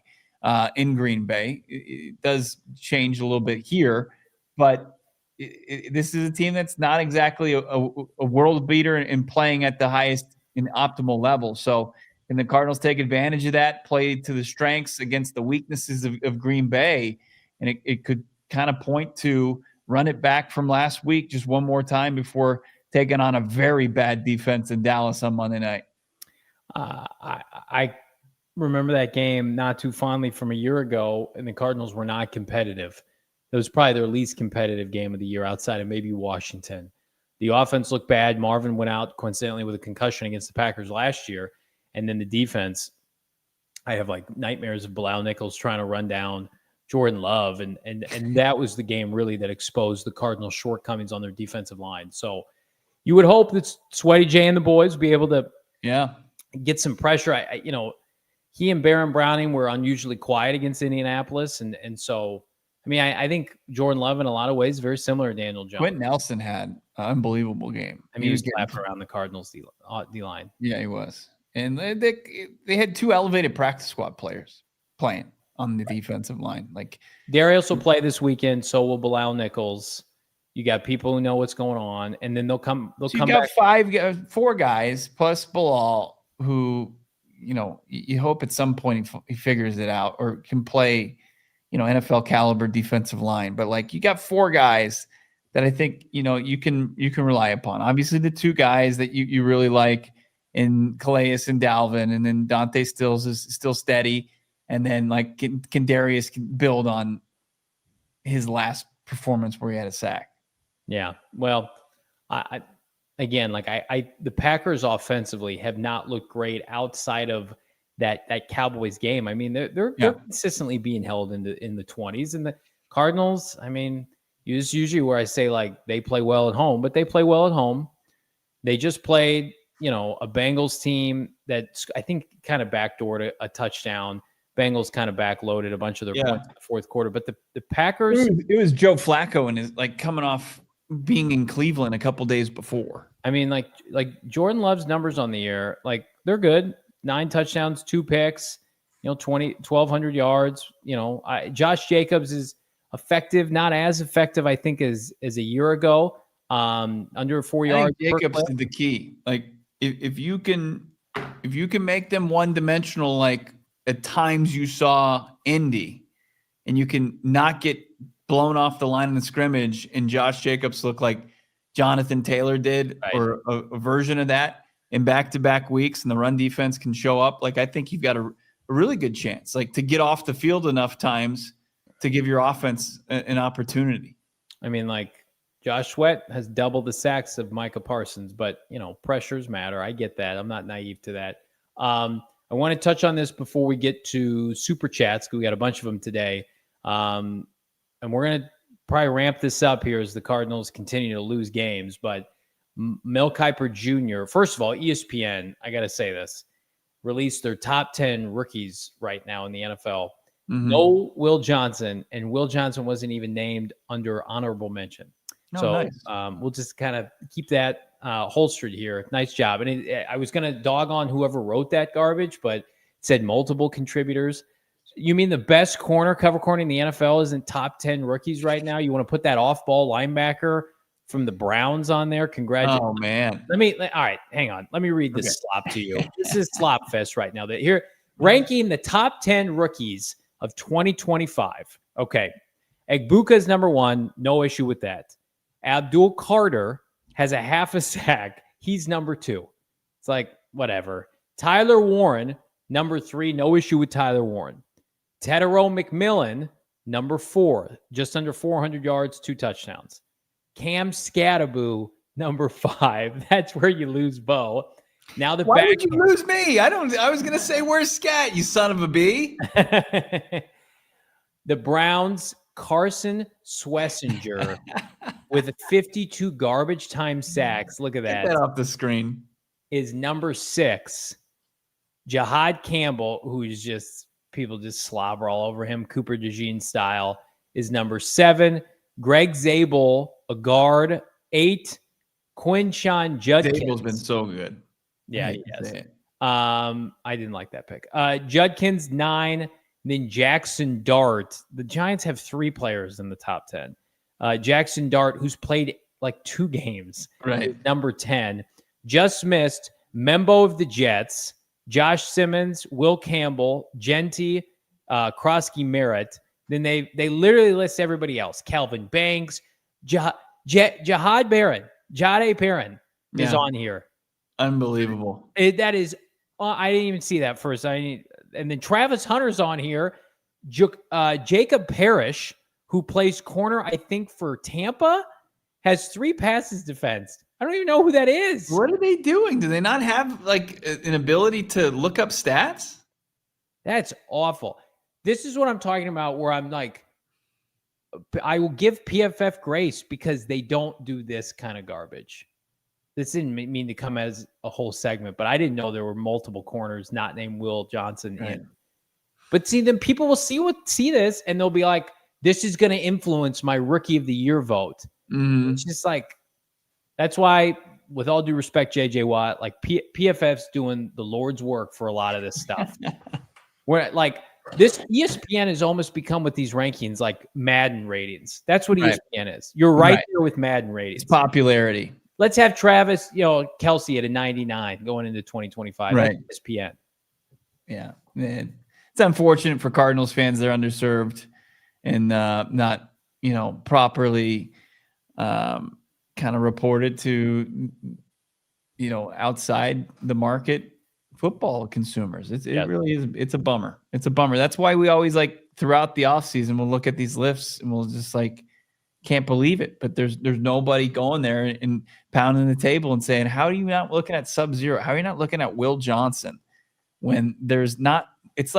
in Green Bay. It does change a little bit here, but this is a team that's not exactly a world beater in playing at the highest and optimal level. So, and the Cardinals take advantage of that, play to the strengths against the weaknesses of Green Bay, and it could kind of point to run it back from last week just one more time before taking on a very bad defense in Dallas on Monday night. I remember that game not too fondly from a year ago, and the Cardinals were not competitive. It was probably their least competitive game of the year outside of maybe Washington. The offense looked bad. Marvin went out coincidentally with a concussion against the Packers last year. And then the defense, I have like nightmares of Bilal Nichols trying to run down Jordan Love. And that was the game really that exposed the Cardinals' shortcomings on their defensive line. So you would hope that Sweaty J and the boys be able to get some pressure. He and Baron Browning were unusually quiet against Indianapolis. And so, I think Jordan Love in a lot of ways very similar to Daniel Jones. Quentin Nelson had an unbelievable game. He was slapping around the Cardinals D-line. Yeah, he was. And they had 2 elevated practice squad players playing on the defensive line. Like Darius will play this weekend, so will Bilal Nichols. You got people who know what's going on, and then they'll come back. 4 guys plus Bilal who, you hope at some point he figures it out or can play, NFL caliber defensive line. But like you got 4 guys that I think, you can rely upon. Obviously the 2 guys that you really like in Calais and Dalvin, and then Dante Stills is still steady. And then like can Darius build on his last performance where he had a sack? Yeah. Well, the Packers offensively have not looked great outside of that Cowboys game. They're consistently being held in the 20s, and the Cardinals, it's usually where I say like they play well at home, but they play well at home. They just played, a Bengals team that I think kind of backdoored a touchdown. Bengals kind of backloaded a bunch of their points in the fourth quarter, but the Packers. It was Joe Flacco and his like coming off being in Cleveland a couple days before. Like Jordan Love's numbers on the year, like they're good. 9 touchdowns, 2 picks, 1,200 yards. Josh Jacobs is effective, not as effective, I think, as a year ago. Under 4 yards. Jacobs is the key. Like if you can make them one-dimensional, like at times you saw Indy, and you can not get blown off the line of the scrimmage, and Josh Jacobs look like Jonathan Taylor did, right, or a version of that in back-to-back weeks, and the run defense can show up. Like I think you've got a really good chance, like to get off the field enough times to give your offense an opportunity. Josh Sweat has doubled the sacks of Micah Parsons, but pressures matter. I get that. I'm not naive to that. I want to touch on this before we get to Supr Chats, because we got a bunch of them today. And we're going to probably ramp this up here as the Cardinals continue to lose games. But Mel Kiper Jr., first of all, ESPN, I got to say this, released their top 10 rookies right now in the NFL. Mm-hmm. No Will Johnson, and Will Johnson wasn't even named under honorable mention. Nice. We'll just kind of keep that holstered here. Nice job. And I was going to dog on whoever wrote that garbage, but it said multiple contributors. You mean the best cover corner in the NFL isn't top 10 rookies right now? You want to put that off-ball linebacker from the Browns on there? Congratulations. Oh, man. All right, hang on. Let me read this slop to you. This is slop fest right now. Here, ranking the top 10 rookies of 2025. Okay. Egbuka's number 1. No issue with that. Abdul Carter has a half a sack. He's number 2. It's like, whatever. Tyler Warren, number 3. No issue with Tyler Warren. Tedero McMillan, Number 4, just under 400 yards, 2 touchdowns. Cam Scattaboo, number 5. That's where you lose Bo. Now the Why would you lose me? I was going to say, where's Scat, you son of a bee? The Browns, Carson Swessinger with 52 garbage time sacks. Look at that. Get that off the screen. Is number 6. Jahad Campbell, who's just, people just slobber all over him, Cooper DeJean style, is number 7. Greg Zabel, a guard, 8. Quinshawn Judkins. Zabel's been so good. Yeah, he has. I didn't like that pick. Judkins, 9. Then Jackson Dart. The Giants have 3 players in the top 10. Jackson Dart, who's played like 2 games. Right. Number 10. Just missed Membo of the Jets, Josh Simmons, Will Campbell, Genty, Krosky Merritt. Then they literally list everybody else. Calvin Banks, Jahad Barron, Jade Perrin is on here. Unbelievable. That is, I didn't even see that first. And then Travis Hunter's on here. Jacob Parrish, who plays corner, I think, for Tampa, has 3 passes defensed. I don't even know who that is. What are they doing? Do they not have like an ability to look up stats? That's awful. This is what I'm talking about, where I'm like, I will give PFF grace because they don't do this kind of garbage. This didn't mean to come as a whole segment, but I didn't know there were multiple corners not named Will Johnson in. But see, then people will see this and they'll be like, this is going to influence my rookie of the year vote. Mm-hmm. It's just like, that's why, with all due respect, JJ Watt, like PFF's doing the Lord's work for a lot of this stuff. Where like this ESPN has almost become with these rankings like Madden ratings. That's what ESPN is. You're right there with Madden ratings. It's popularity. Let's have Travis, Kelsey at a 99 going into 2025. Right. That's ESPN. Yeah. Man. It's unfortunate for Cardinals fans. They're underserved and not, properly kind of reported to, outside the market football consumers. It really is. It's a bummer. It's a bummer. That's why we always throughout the offseason, we'll look at these lists and we'll just can't believe it. But there's nobody going there and pounding the table and saying, how are you not looking at Sub-Zero? How are you not looking at Will Johnson when there's not, it's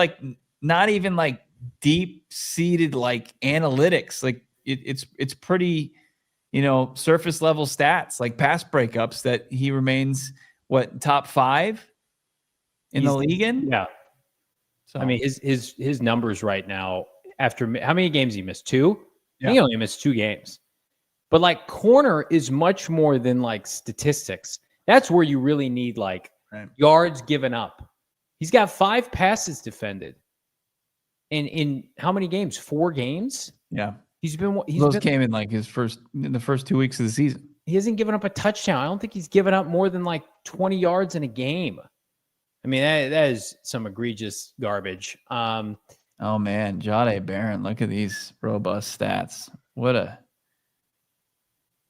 not even deep seated analytics. It's pretty, surface level stats like pass breakups that he remains top 5 in the league in. Yeah. So I mean, his numbers right now after how many games he missed? 2? Yeah. He only missed 2 games. But corner is much more than statistics. That's where you really need yards given up. He's got 5 passes defended. In how many games? 4 games? Yeah. Those came in in the first 2 weeks of the season. He hasn't given up a touchdown. I don't think he's given up more than 20 yards in a game. I mean, that is some egregious garbage. Oh man, Jahdae Barron, look at these robust stats.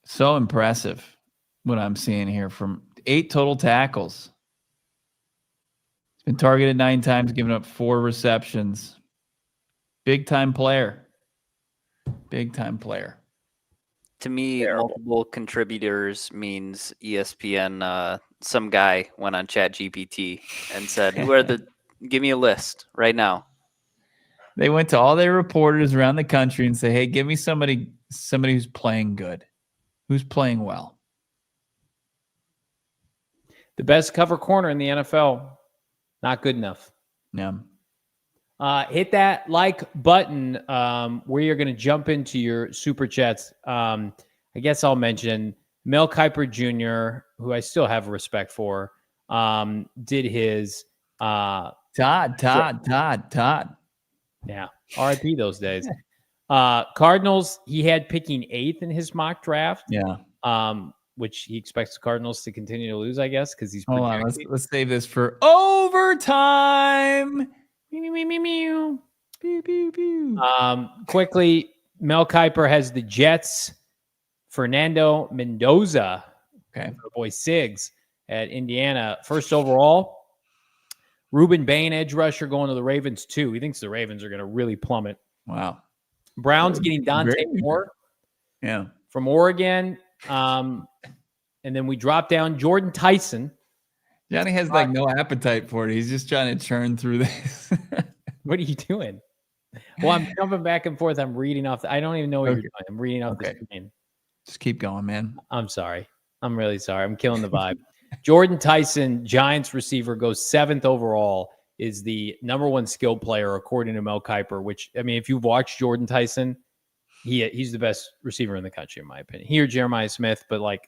So impressive what I'm seeing here from 8 total tackles. He's been targeted 9 times, given up 4 receptions. Big time player. To me, multiple contributors means ESPN. Some guy went on ChatGPT and said, give me a list right now. They went to all their reporters around the country and say, hey, give me somebody who's playing good, who's playing well. The best cover corner in the NFL, not good enough. Yeah. Hit that button where you're going to jump into your super chats. I guess I'll mention Mel Kiper Jr., who I still have respect for, did his Todd. Yeah, RIP those days. Cardinals, he had picking 8th in his mock draft. Yeah. Which he expects the Cardinals to continue to lose, I guess, because he's hold on. Let's save this for overtime. Pew, pew, pew. Quickly, Mel Kiper has the Jets. Fernando Mendoza, our boy Siggs at Indiana, first overall. Ruben Bain, edge rusher, going to the Ravens too. He thinks the Ravens are going to really plummet. Wow. Brown's getting Dante Moore from Oregon. And then we drop down Jordan Tyson. Johnny has like no appetite for it. He's just trying to churn through this. What are you doing? Well, I'm jumping back and forth. I'm reading off. I don't even know what you're doing. I'm reading off the screen. Just keep going, man. I'm sorry. I'm really sorry. I'm killing the vibe. Jordan Tyson, Giants receiver, goes 7th overall, is the number 1 skill player according to Mel Kiper, which, I mean, if you've watched Jordan Tyson, he's the best receiver in the country, in my opinion. He or Jeremiah Smith, but like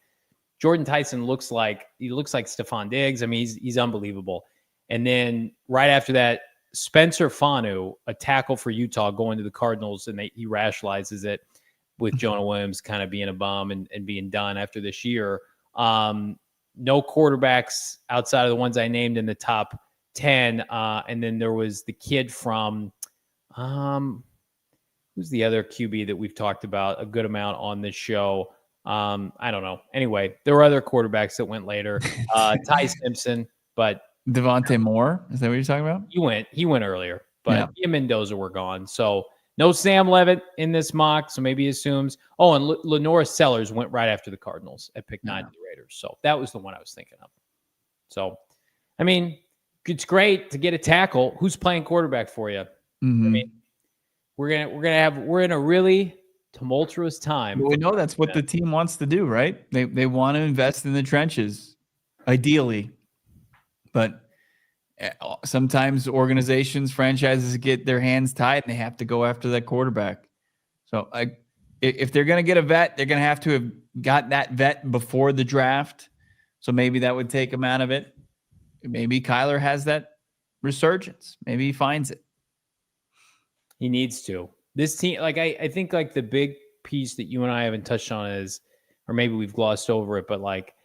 Jordan Tyson looks like Stephon Diggs. I mean, he's unbelievable. And then right after that, Spencer Fanu, a tackle for Utah, going to the Cardinals, and he rationalizes it with Jonah Williams kind of being a bum and being done after this year. No quarterbacks outside of the ones I named in the top 10. And then there was the kid from who's the other QB that we've talked about a good amount on this show? I don't know. Anyway, there were other quarterbacks that went later. Ty Simpson, but Devontae Moore, is that what you're talking about? He went earlier, but he and Mendoza were gone. So no Sam Levitt in this mock, so maybe he assumes. Oh, and Lenora Sellers went right after the Cardinals at pick 9 to the Raiders. So that was the one I was thinking of. So, I mean, it's great to get a tackle. Who's playing quarterback for you? Mm-hmm. I mean, we're in a really tumultuous time. Well, we know that's what the team wants to do, right? They want to invest in the trenches, ideally. But sometimes organizations, franchises get their hands tied and they have to go after that quarterback. So if they're going to get a vet, they're going to have got that vet before the draft. So maybe that would take him out of it. Maybe Kyler has that resurgence. Maybe he finds it. He needs to. This team, like I think like the big piece that you and I haven't touched on is, or maybe we've glossed over it, but like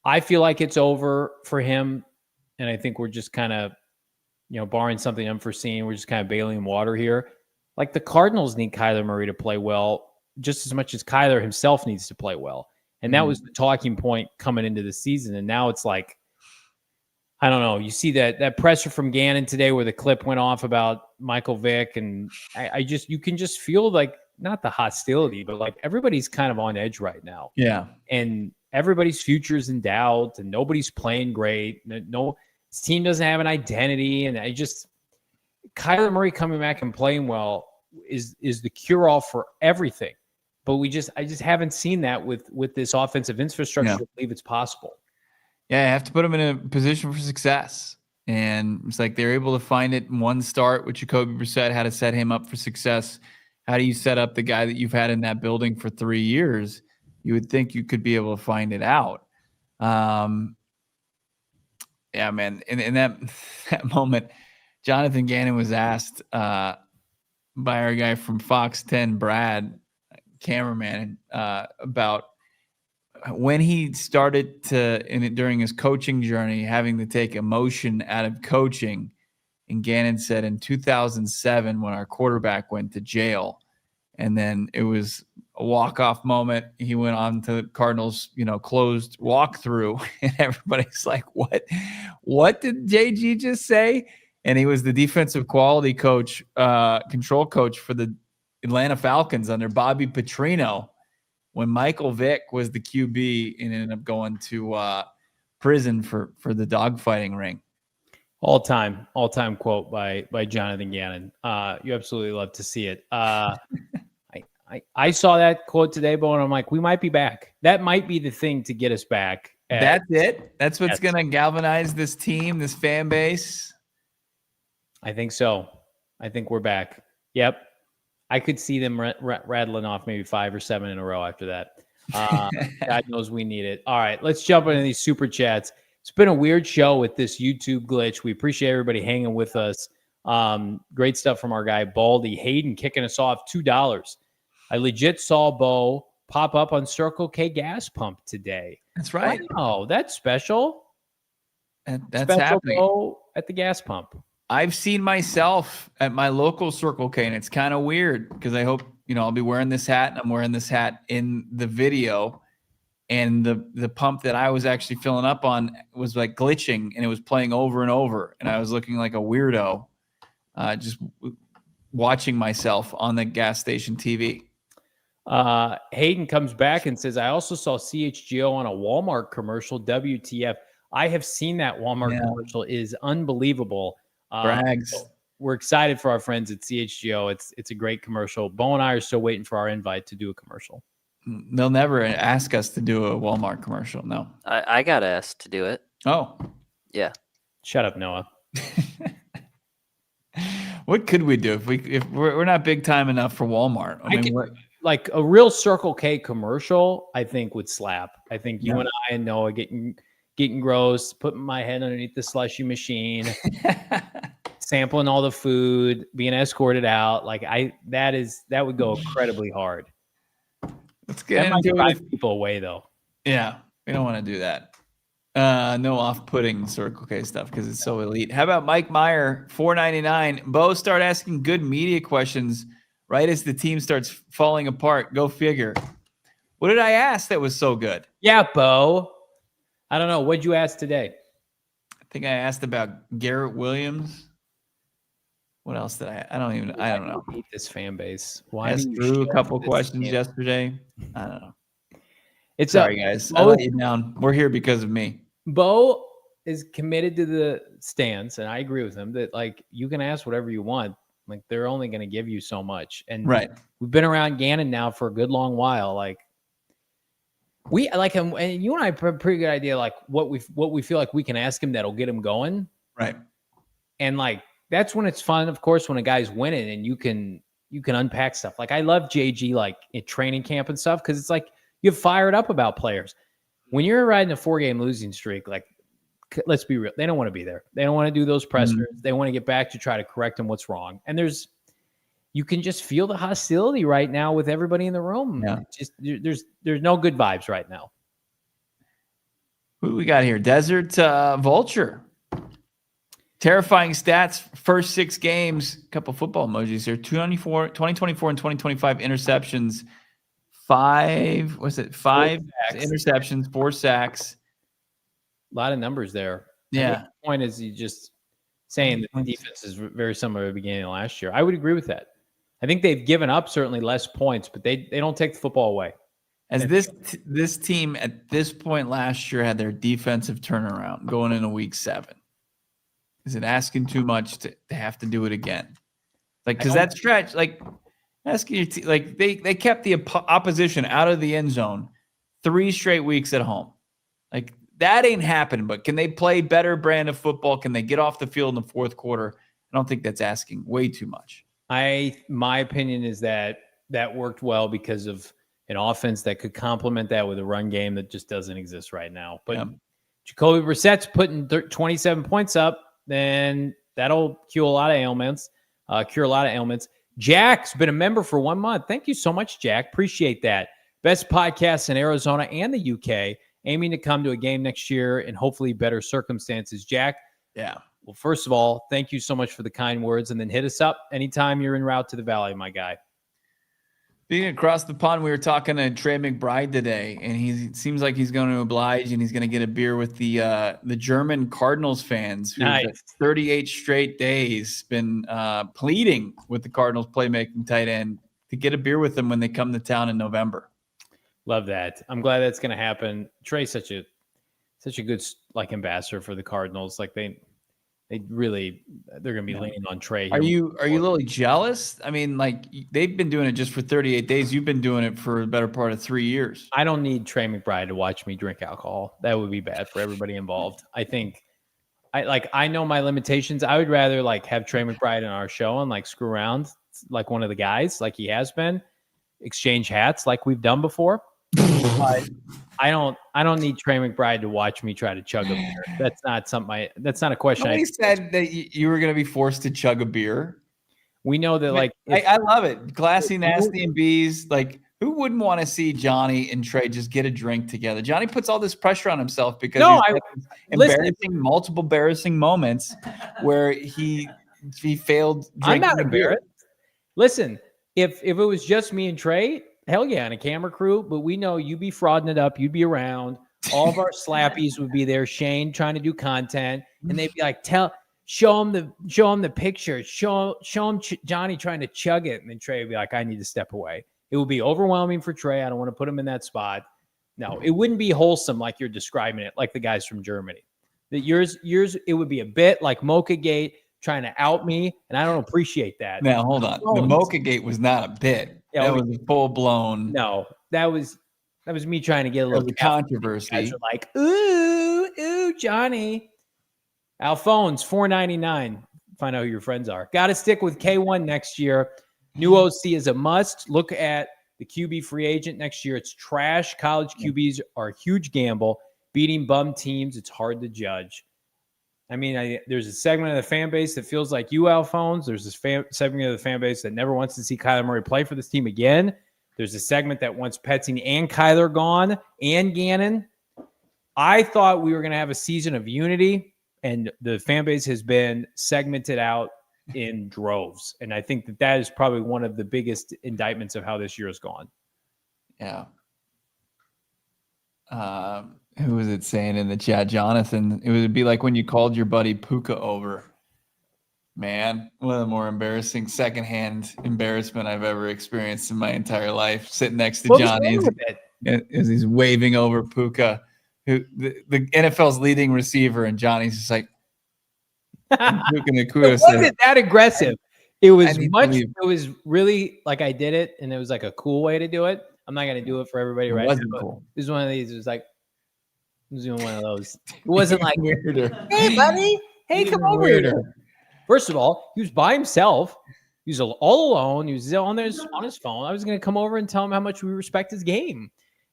I feel like it's over for him. And I think we're just kind of, barring something unforeseen, we're just kind of bailing water here. Like the Cardinals need Kyler Murray to play well just as much as Kyler himself needs to play well. And that was the talking point coming into the season. And now it's like, I don't know. You see that presser from Gannon today where the clip went off about Michael Vick. And you can just feel like, not the hostility, but like everybody's kind of on edge right now. Yeah. And everybody's future's in doubt and nobody's playing great. No, this team doesn't have an identity. And Kyler Murray coming back and playing well is the cure-all for everything. But I just haven't seen that with this offensive infrastructure to believe it's possible. Yeah, I have to put them in a position for success. And it's like they're able to find it in one start with Jacoby Brissett, how to set him up for success. How do you set up the guy that you've had in that building for 3 years? You would think you could be able to find it out. Yeah, man. In that moment, Jonathan Gannon was asked by our guy from Fox 10, Brad, cameraman, about when he started during his coaching journey, having to take emotion out of coaching. And Gannon said in 2007, when our quarterback went to jail, and then it was a walk-off moment, he went on to the Cardinals, closed walkthrough, and everybody's like, what did JG just say? And he was the defensive quality coach, control coach for the Atlanta Falcons under Bobby Petrino when Michael Vick was the QB and ended up going to prison for the dogfighting ring. All-time quote by Jonathan Gannon. You absolutely love to see it. I saw that quote today, Bo, and I'm like, we might be back. That might be the thing to get us back. That's it? That's what's going to galvanize this team, this fan base? I think so. I think we're back. Yep. I could see them rattling off maybe 5 or 7 in a row after that. God knows we need it. All right, let's jump into these super chats. It's been a weird show with this YouTube glitch. We appreciate everybody hanging with us. Great stuff from our guy, Baldy. Hayden kicking us off, $2. I legit saw Bo pop up on Circle K gas pump today. That's right. Oh, that's special. That's special happening. Bo at the gas pump. I've seen myself at my local Circle K, and it's kind of weird because I hope, I'll be wearing this hat, and I'm wearing this hat in the video. And the pump that I was actually filling up on was like glitching, and it was playing over and over. And I was looking like a weirdo, just watching myself on the gas station TV. Hayden comes back and says, I also saw CHGO on a Walmart commercial. WTF. I have seen that Walmart commercial. It is unbelievable. Brags. So we're excited for our friends at CHGO. It's a great commercial. Bo and I are still waiting for our invite to do a commercial. They'll never ask us to do a Walmart commercial. No. I got asked to do it. Oh. Yeah. Shut up, Noah. What could we do if we're not big time enough for Walmart? I mean, like a real Circle K commercial, I think would slap. I think you and I and Noah getting gross, putting my head underneath the slushy machine, sampling all the food, being escorted out. Like that would go incredibly hard. Let's get that into might drive people away though. Yeah, we don't want to do that. No off-putting Circle K stuff because it's so elite. How about Mike Meyer, $4.99? Bo, start asking good media questions right as the team starts falling apart. Go figure. What did I ask that was so good? Yeah, Bo. I don't know. What'd you ask today? I think I asked about Garrett Williams. What else did I don't know. I hate this fan base. Why I asked Drew a couple questions yesterday. I don't know. Sorry, guys. I let you down. We're here because of me. Bo is committed to the stance, and I agree with him that like you can ask whatever you want. Like they're only going to give you so much. And we've been around Gannon now for a good long while. Like we like him, and you and I have a pretty good idea like what we feel like we can ask him that'll get him going. Right. And like that's when it's fun, of course, when a guy's winning and you can unpack stuff. Like I love JG like in training camp and stuff because it's like you get fired up about players. When you're riding a 4-game losing streak, like let's be real, they don't want to be there. They don't want to do those pressers. Mm-hmm. They want to get back to try to correct them what's wrong. And you can just feel the hostility right now with everybody in the room. Yeah. Just there's no good vibes right now. Who do we got here? Desert Vulture. Terrifying stats. First 6 games. A couple football emojis here. 2024 and 2025 interceptions. 5 interceptions, 4 sacks. A lot of numbers there. Yeah. The point is you just saying that the defense is very similar to the beginning of last year. I would agree with that. I think they've given up certainly less points, but they don't take the football away. As this team at this point last year had their defensive turnaround going into week 7. Is it asking too much to have to do it again? Like, because that stretch, like asking your team, like they kept the opposition out of the end zone 3 straight weeks at home. Like that ain't happening, but can they play better brand of football? Can they get off the field in the fourth quarter? I don't think that's asking way too much. My opinion is that worked well because of an offense that could complement that with a run game that just doesn't exist right now. But Jacoby Brissett's putting 27 points up, then that'll cure a lot of ailments. Jack's been a member for 1 month. Thank you so much, Jack. Appreciate that. Best podcasts in Arizona and the UK. Aiming to come to a game next year in hopefully better circumstances. Jack. Yeah. Well, first of all, thank you so much for the kind words, and then hit us up anytime you're en route to the Valley, my guy. Being across the pond, we were talking to Trey McBride today, and he seems like he's going to oblige, and he's going to get a beer with the German Cardinals fans who nice. 38 straight days been pleading with the Cardinals playmaking tight end to get a beer with them when they come to town in November. Love that. I'm glad that's going to happen. Trey's such a good like ambassador for the Cardinals. Like they're going to be leaning on Trey. Are you a little jealous? I mean, like they've been doing it just for 38 days. You've been doing it for the better part of 3 years. I don't need Trey McBride to watch me drink alcohol. That would be bad for everybody involved. I think I know my limitations. I would rather like have Trey McBride in our show and like screw around like one of the guys, like he has been, exchange hats like we've done before. But I don't need Trey McBride to watch me try to chug a beer. That's not a question. Nobody said that you were going to be forced to chug a beer. We know that, like, I love it. Classy, nasty, and bees. Like, who wouldn't want to see Johnny and Trey just get a drink together? Johnny puts all this pressure on himself because multiple embarrassing moments where he failed. I'm not embarrassed. Listen, if it was just me and Trey, hell yeah, and a camera crew, but we know you'd be frauding it up. You'd be around. All of our slappies would be there. Shane trying to do content, and they'd be like, show him the picture, show him Johnny trying to chug it, and then Trey would be like, I need to step away. It would be overwhelming for Trey. I don't want to put him in that spot. No, it wouldn't be wholesome like you're describing it, like the guys from Germany. That yours, it would be a bit like Mocha Gate trying to out me, and I don't appreciate that. Now hold on, the Mocha Gate was not a bit. Yeah, that was full blown. No, that was me trying to get a little controversy. Guys are like, ooh, Johnny. Alphone's $4.99. Find out who your friends are. Got to stick with K1 next year. New OC is a must. Look at the QB free agent next year. It's trash. College QBs are a huge gamble. Beating bum teams, it's hard to judge. I mean, there's a segment of the fan base that feels like you, Alphones. There's this segment of the fan base that never wants to see Kyler Murray play for this team again. There's a segment that wants Petzing and Kyler gone and Gannon. I thought we were going to have a season of unity, and the fan base has been segmented out in droves. And I think that is probably one of the biggest indictments of how this year has gone. Yeah. Who was it saying in the chat? Jonathan, it would be like when you called your buddy Puka over. Man, one of the more embarrassing secondhand embarrassment I've ever experienced in my entire life. Sitting next to Johnny as he's waving over Puka, who the NFL's leading receiver, and Johnny's just like, it wasn't that aggressive. It was it was really like I did it, and it was like a cool way to do it. I'm not gonna do it for everybody right now. Cool. This is one of these. It was like I was doing one of those. It wasn't like weirder. Hey buddy, hey, come over here. First of all, he was by himself. He was all alone. He was on his phone. I was going to come over and tell him how much we respect his game,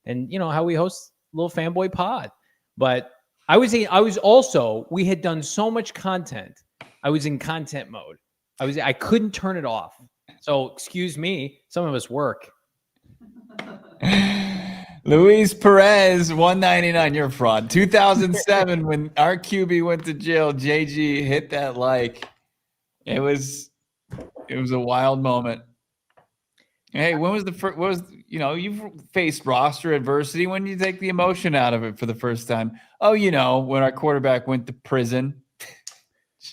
and how we host a little fanboy pod. But I was also, we had done so much content. I was in content mode. I couldn't turn it off. So excuse me. Some of us work. Luis Perez, $1.99. You're a fraud. 2007, when our QB went to jail, JG hit that like. It was a wild moment. Hey, when was the first? You've faced roster adversity. When you take the emotion out of it for the first time? Oh, when our quarterback went to prison.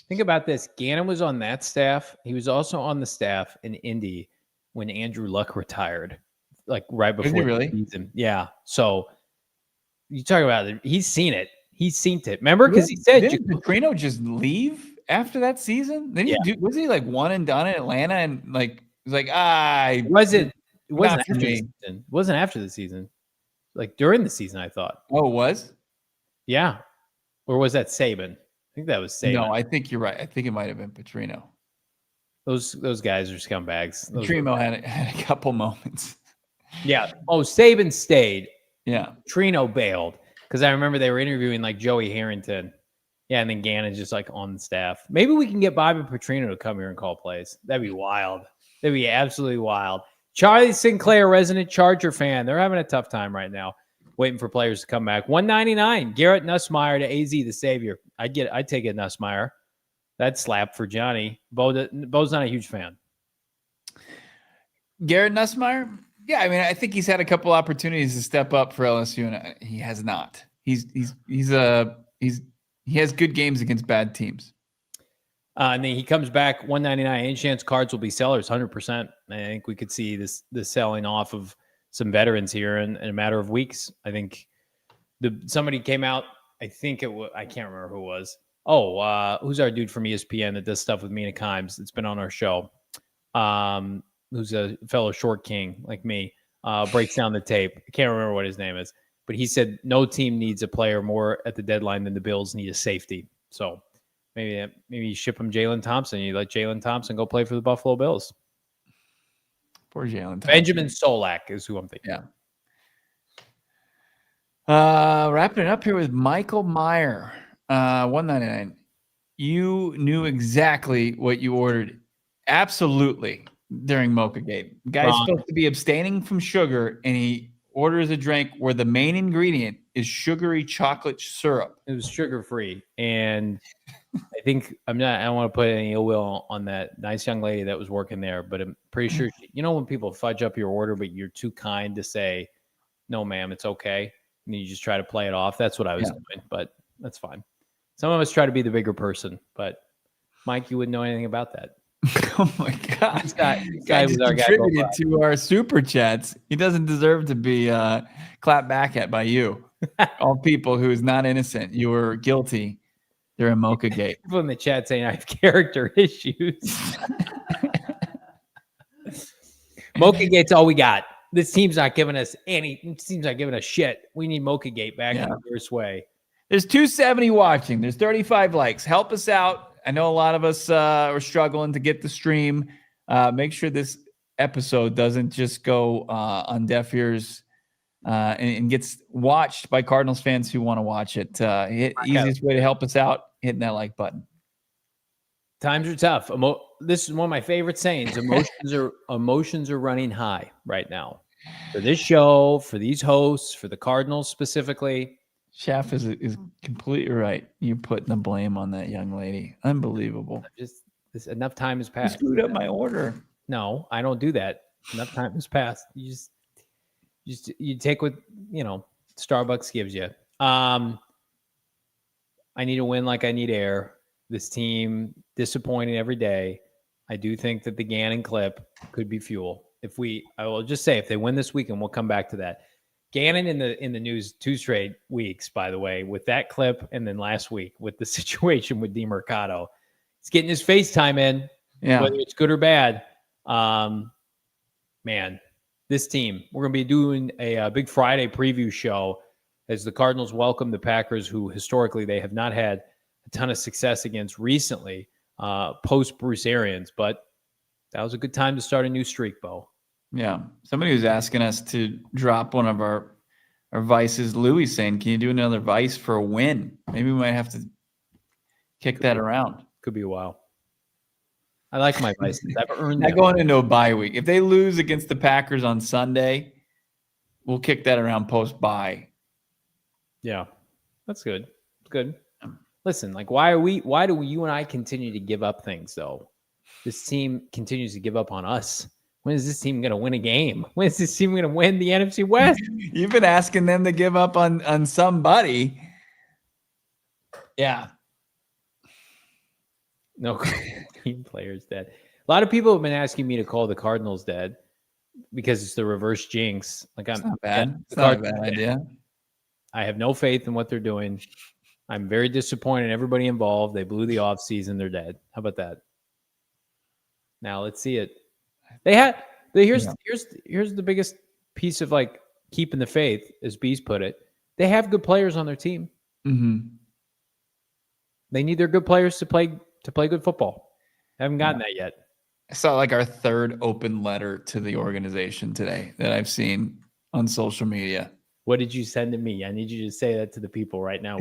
Think about this. Gannon was on that staff. He was also on the staff in Indy when Andrew Luck retired, like right before the season. Yeah. So you talk about it. He's seen it. He's seen it. Remember? Because he said, didn't Petrino just leave after that season? Then was he like one and done in Atlanta, and like was like it wasn't after the season. It wasn't after the season. Like during the season, I thought. Oh, it was? Yeah. Or was that Saban? I think that was Saban. No, I think you're right. I think it might have been Petrino. Those guys are scumbags. Petrino had a couple moments. Yeah. Oh, Saban stayed. Yeah. Petrino bailed. Because I remember they were interviewing like Joey Harrington. Yeah, and then Gannon's just like on the staff. Maybe we can get Bobby Petrino to come here and call plays. That'd be wild. That'd be absolutely wild. Charlie Sinclair, resident Charger fan. They're having a tough time right now, waiting for players to come back. $1.99. Garrett Nussmeier to AZ, the savior. I'd take a Nussmeier. That'd slap for Johnny. Bo's not a huge fan. Garrett Nussmeier? Yeah, I mean, I think he's had a couple opportunities to step up for LSU, and he has not. He has good games against bad teams. And then he comes back $1.99. Any chance Cards will be sellers? 100%. I think we could see this selling off of some veterans here in a matter of weeks. I think somebody came out. I think I can't remember who it was. Who's our dude from ESPN that does stuff with Mina Kimes? That's been on our show. Who's a fellow short king like me? Breaks down the tape. I can't remember what his name is. But he said no team needs a player more at the deadline than the Bills need a safety. So maybe you ship him Jalen Thompson. You let Jalen Thompson go play for the Buffalo Bills. Poor Jalen Thompson. Benjamin Solak is who I'm thinking. Yeah. Wrapping it up here with Michael Meyer. $1.99. You knew exactly what you ordered. Absolutely. During Mocha Gate. Guy's supposed to be abstaining from sugar, and he orders a drink where the main ingredient is sugary chocolate syrup. It was sugar-free. And I think I don't want to put any ill will on that nice young lady that was working there, but I'm pretty sure, when people fudge up your order, but you're too kind to say, no, ma'am, it's okay. And you just try to play it off. That's what I was doing, but that's fine. Some of us try to be the bigger person, but Mike, you wouldn't know anything about that. Oh my God! This guy Just was our guy. contributed to our super chats. He doesn't deserve to be clapped back at by you. All people who is not innocent. You were guilty. They're in Mocha Gate. People in the chat saying I have character issues. Mocha Gate's all we got. This team's not giving us shit. We need Mocha Gate back in the first way. There's 270 watching. There's 35 likes. Help us out. I know a lot of us are struggling to get the stream. Make sure this episode doesn't just go on deaf ears and gets watched by Cardinals fans who want to watch it. Easiest way to help us out, hitting that like button. Times are tough. This is one of my favorite sayings. Emotions are running high right now. For this show, for these hosts, for the Cardinals specifically. Chef is completely right. You're putting the blame on that young lady. Unbelievable. Enough time has passed. You screwed up my order. No, I don't do that. Enough time has passed. You take what Starbucks gives you. I need a win like I need air. This team disappointing every day. I do think that the Gannon clip could be fuel. I will just say, if they win this weekend, we'll come back to that. Gannon in the news 2 straight weeks, by the way, with that clip, and then last week with the situation with DeMercado. He's getting his FaceTime in, whether it's good or bad. Man, this team, we're going to be doing a big Friday preview show as the Cardinals welcome the Packers, who historically they have not had a ton of success against recently, post Bruce Arians, but that was a good time to start a new streak, Bo. Yeah. Somebody was asking us to drop one of our vices. Louis saying, can you do another vice for a win? Maybe we might have to kick that around. Could be a while. I like my vices. I've earned that. Not going into a bye week. If they lose against the Packers on Sunday, we'll kick that around post-bye. Yeah. That's good. It's good. Listen, why do you and I continue to give up things, though? This team continues to give up on us. When is this team going to win a game? When is this team going to win the NFC West? You've been asking them to give up on somebody. Yeah. No team players dead. A lot of people have been asking me to call the Cardinals dead because it's the reverse jinx. It's not bad. It's not a bad idea. I have no faith in what they're doing. I'm very disappointed in everybody involved. They blew the offseason. They're dead. How about that? Now let's see it. Here's the biggest piece of keeping the faith, as Bees put it. They have good players on their team. Mm-hmm. They need their good players to play good football. Haven't gotten that yet. I saw our third open letter to the organization today that I've seen on social media. What did you send to me? I need you to say that to the people right now.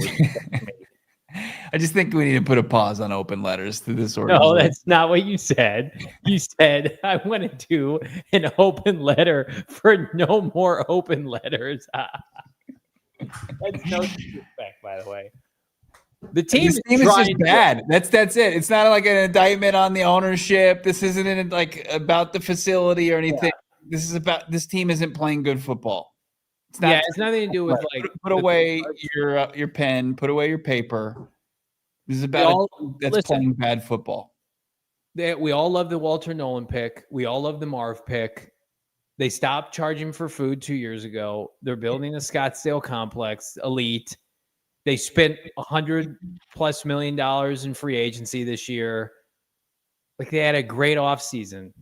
I just think we need to put a pause on open letters to this organization. No, that's not what you said. You said, I want to do an open letter for no more open letters. That's no disrespect, by the way. The team is just bad. That's it. It's not like an indictment on the ownership. This isn't about the facility or anything. Yeah. This is about this team isn't playing good football. It's nothing to do with put away your pen, put away your paper. This is about playing bad football. We all love the Walter Nolen pick. We all love the Marv pick. They stopped charging for food 2 years ago. They're building a Scottsdale complex, elite. They spent $100+ million in free agency this year. They had a great offseason.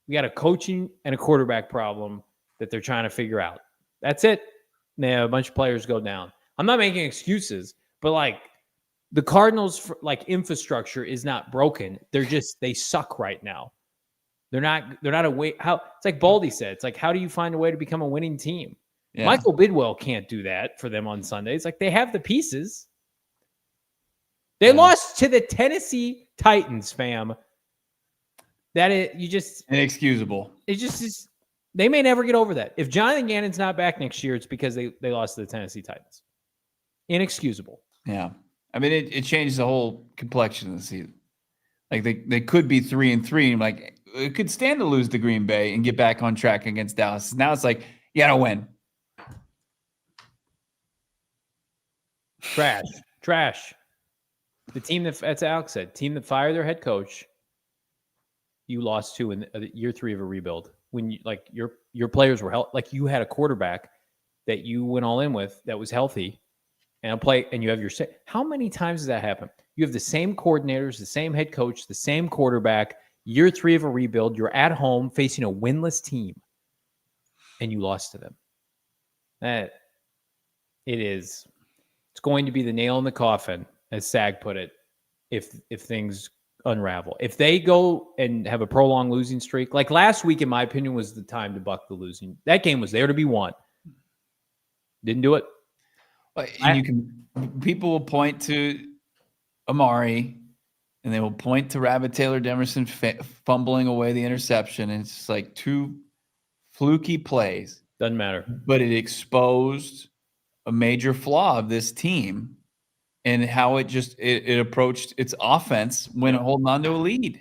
We got a coaching and a quarterback problem that they're trying to figure out. That's it. They have a bunch of players go down. I'm not making excuses, but the Cardinals infrastructure is not broken. They suck right now. They're not a way. How it's like Baldy said. It's how do you find a way to become a winning team? Yeah. Michael Bidwell can't do that for them on Sunday. It's they have the pieces. They lost to the Tennessee Titans, fam. Inexcusable. It just is. They may never get over that. If Jonathan Gannon's not back next year, it's because they lost to the Tennessee Titans. Inexcusable. Yeah. I mean, it changed the whole complexion of the season. They could be 3-3, and it could stand to lose to Green Bay and get back on track against Dallas. Now it's you gotta win. Trash. The team that's Alex said, team that fired their head coach, you lost to in year 3 of a rebuild. When your players were like you had a quarterback that you went all in with that was healthy, and you have your. How many times does that happen? You have the same coordinators, the same head coach, the same quarterback. Year 3 of a rebuild. You're at home facing a winless team, and you lost to them. It's going to be the nail in the coffin, as Sag put it, if things unravel. If they go and have a prolonged losing streak, like last week, in my opinion, was the time to buck the losing. That game was there to be won. Didn't do it. People will point to Amari, and they will point to Rabbit Taylor Demerson fumbling away the interception, and it's just like 2 fluky plays. Doesn't matter. But it exposed a major flaw of this team and how it approached its offense when holding on to a lead,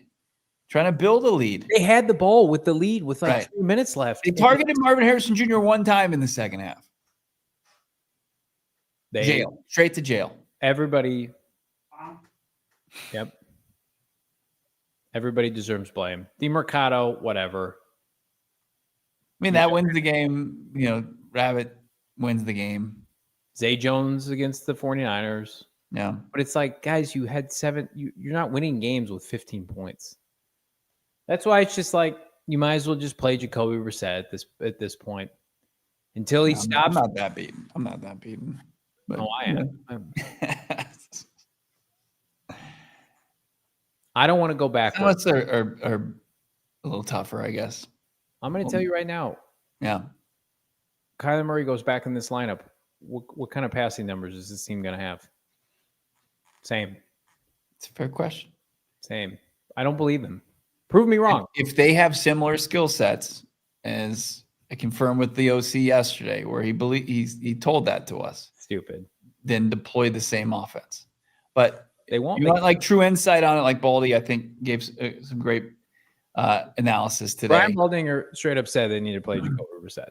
trying to build a lead. They had the ball with the lead with 3 minutes left. They targeted Marvin Harrison Jr. one time in the second half. Jail. Straight to jail. Everybody. Yep. Everybody deserves blame. DeMercado, whatever. I mean, that wins the game. Rabbit wins the game. Zay Jones against the 49ers. Yeah. But it's like, guys, you had 7. You're not winning games with 15 points. That's why it's just like, you might as well just play Jacoby Brissett at this point. Until he stops. I'm not that beaten. But, I am. I don't want to go back. Some of us are a little tougher, I guess. I'm going to tell you right now. Yeah. Kyler Murray goes back in this lineup. What kind of passing numbers is this team going to have? Same. It's a fair question. Same. I don't believe him. Prove me wrong. If they have similar skill sets, as I confirmed with the OC yesterday, where he told that to us. Stupid. Then deploy the same offense. But they won't. You want like true insight on it, like Baldy, I think gave some great analysis today. Brian Baldinger straight up said they need to play Jacoby Brissett.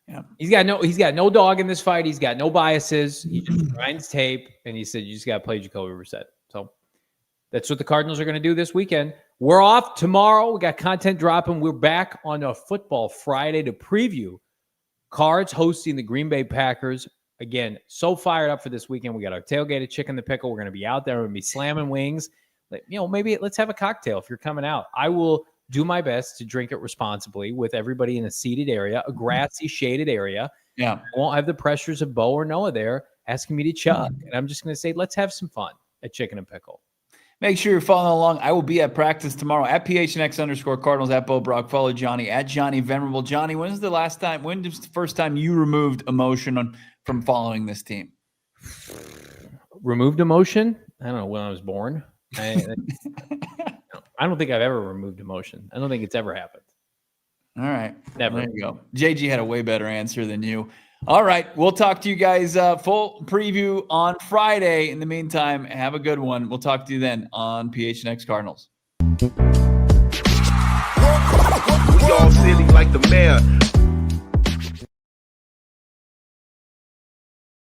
Yeah. He's got no dog in this fight. He's got no biases. He just grinds tape, and he said you just got to play Jacoby Brissett. So that's what the Cardinals are going to do this weekend. We're off tomorrow. We got content dropping. We're back on a Football Friday to preview Cards hosting the Green Bay Packers. Again, so fired up for this weekend. We got our tailgate at Chicken the Pickle. We're going to be out there. We're going to be slamming wings. Maybe let's have a cocktail if you're coming out. I will do my best to drink it responsibly with everybody in a seated area, a grassy, shaded area. Yeah. I won't have the pressures of Bo or Noah there asking me to chug. And I'm just going to say, let's have some fun at Chicken and Pickle. Make sure you're following along. I will be at practice tomorrow at PHNX_Cardinals, at Bo Brock. Follow Johnny at Johnny Venerable. Johnny, when was the first time you removed emotion from following this team? Removed emotion? I don't know, when I was born. I don't think I've ever removed emotion. I don't think it's ever happened. All right. Never. There you go. JG had a way better answer than you. All right. We'll talk to you guys full preview on Friday. In the meantime, have a good one. We'll talk to you then on PHNX Cardinals. We all silly like the mayor.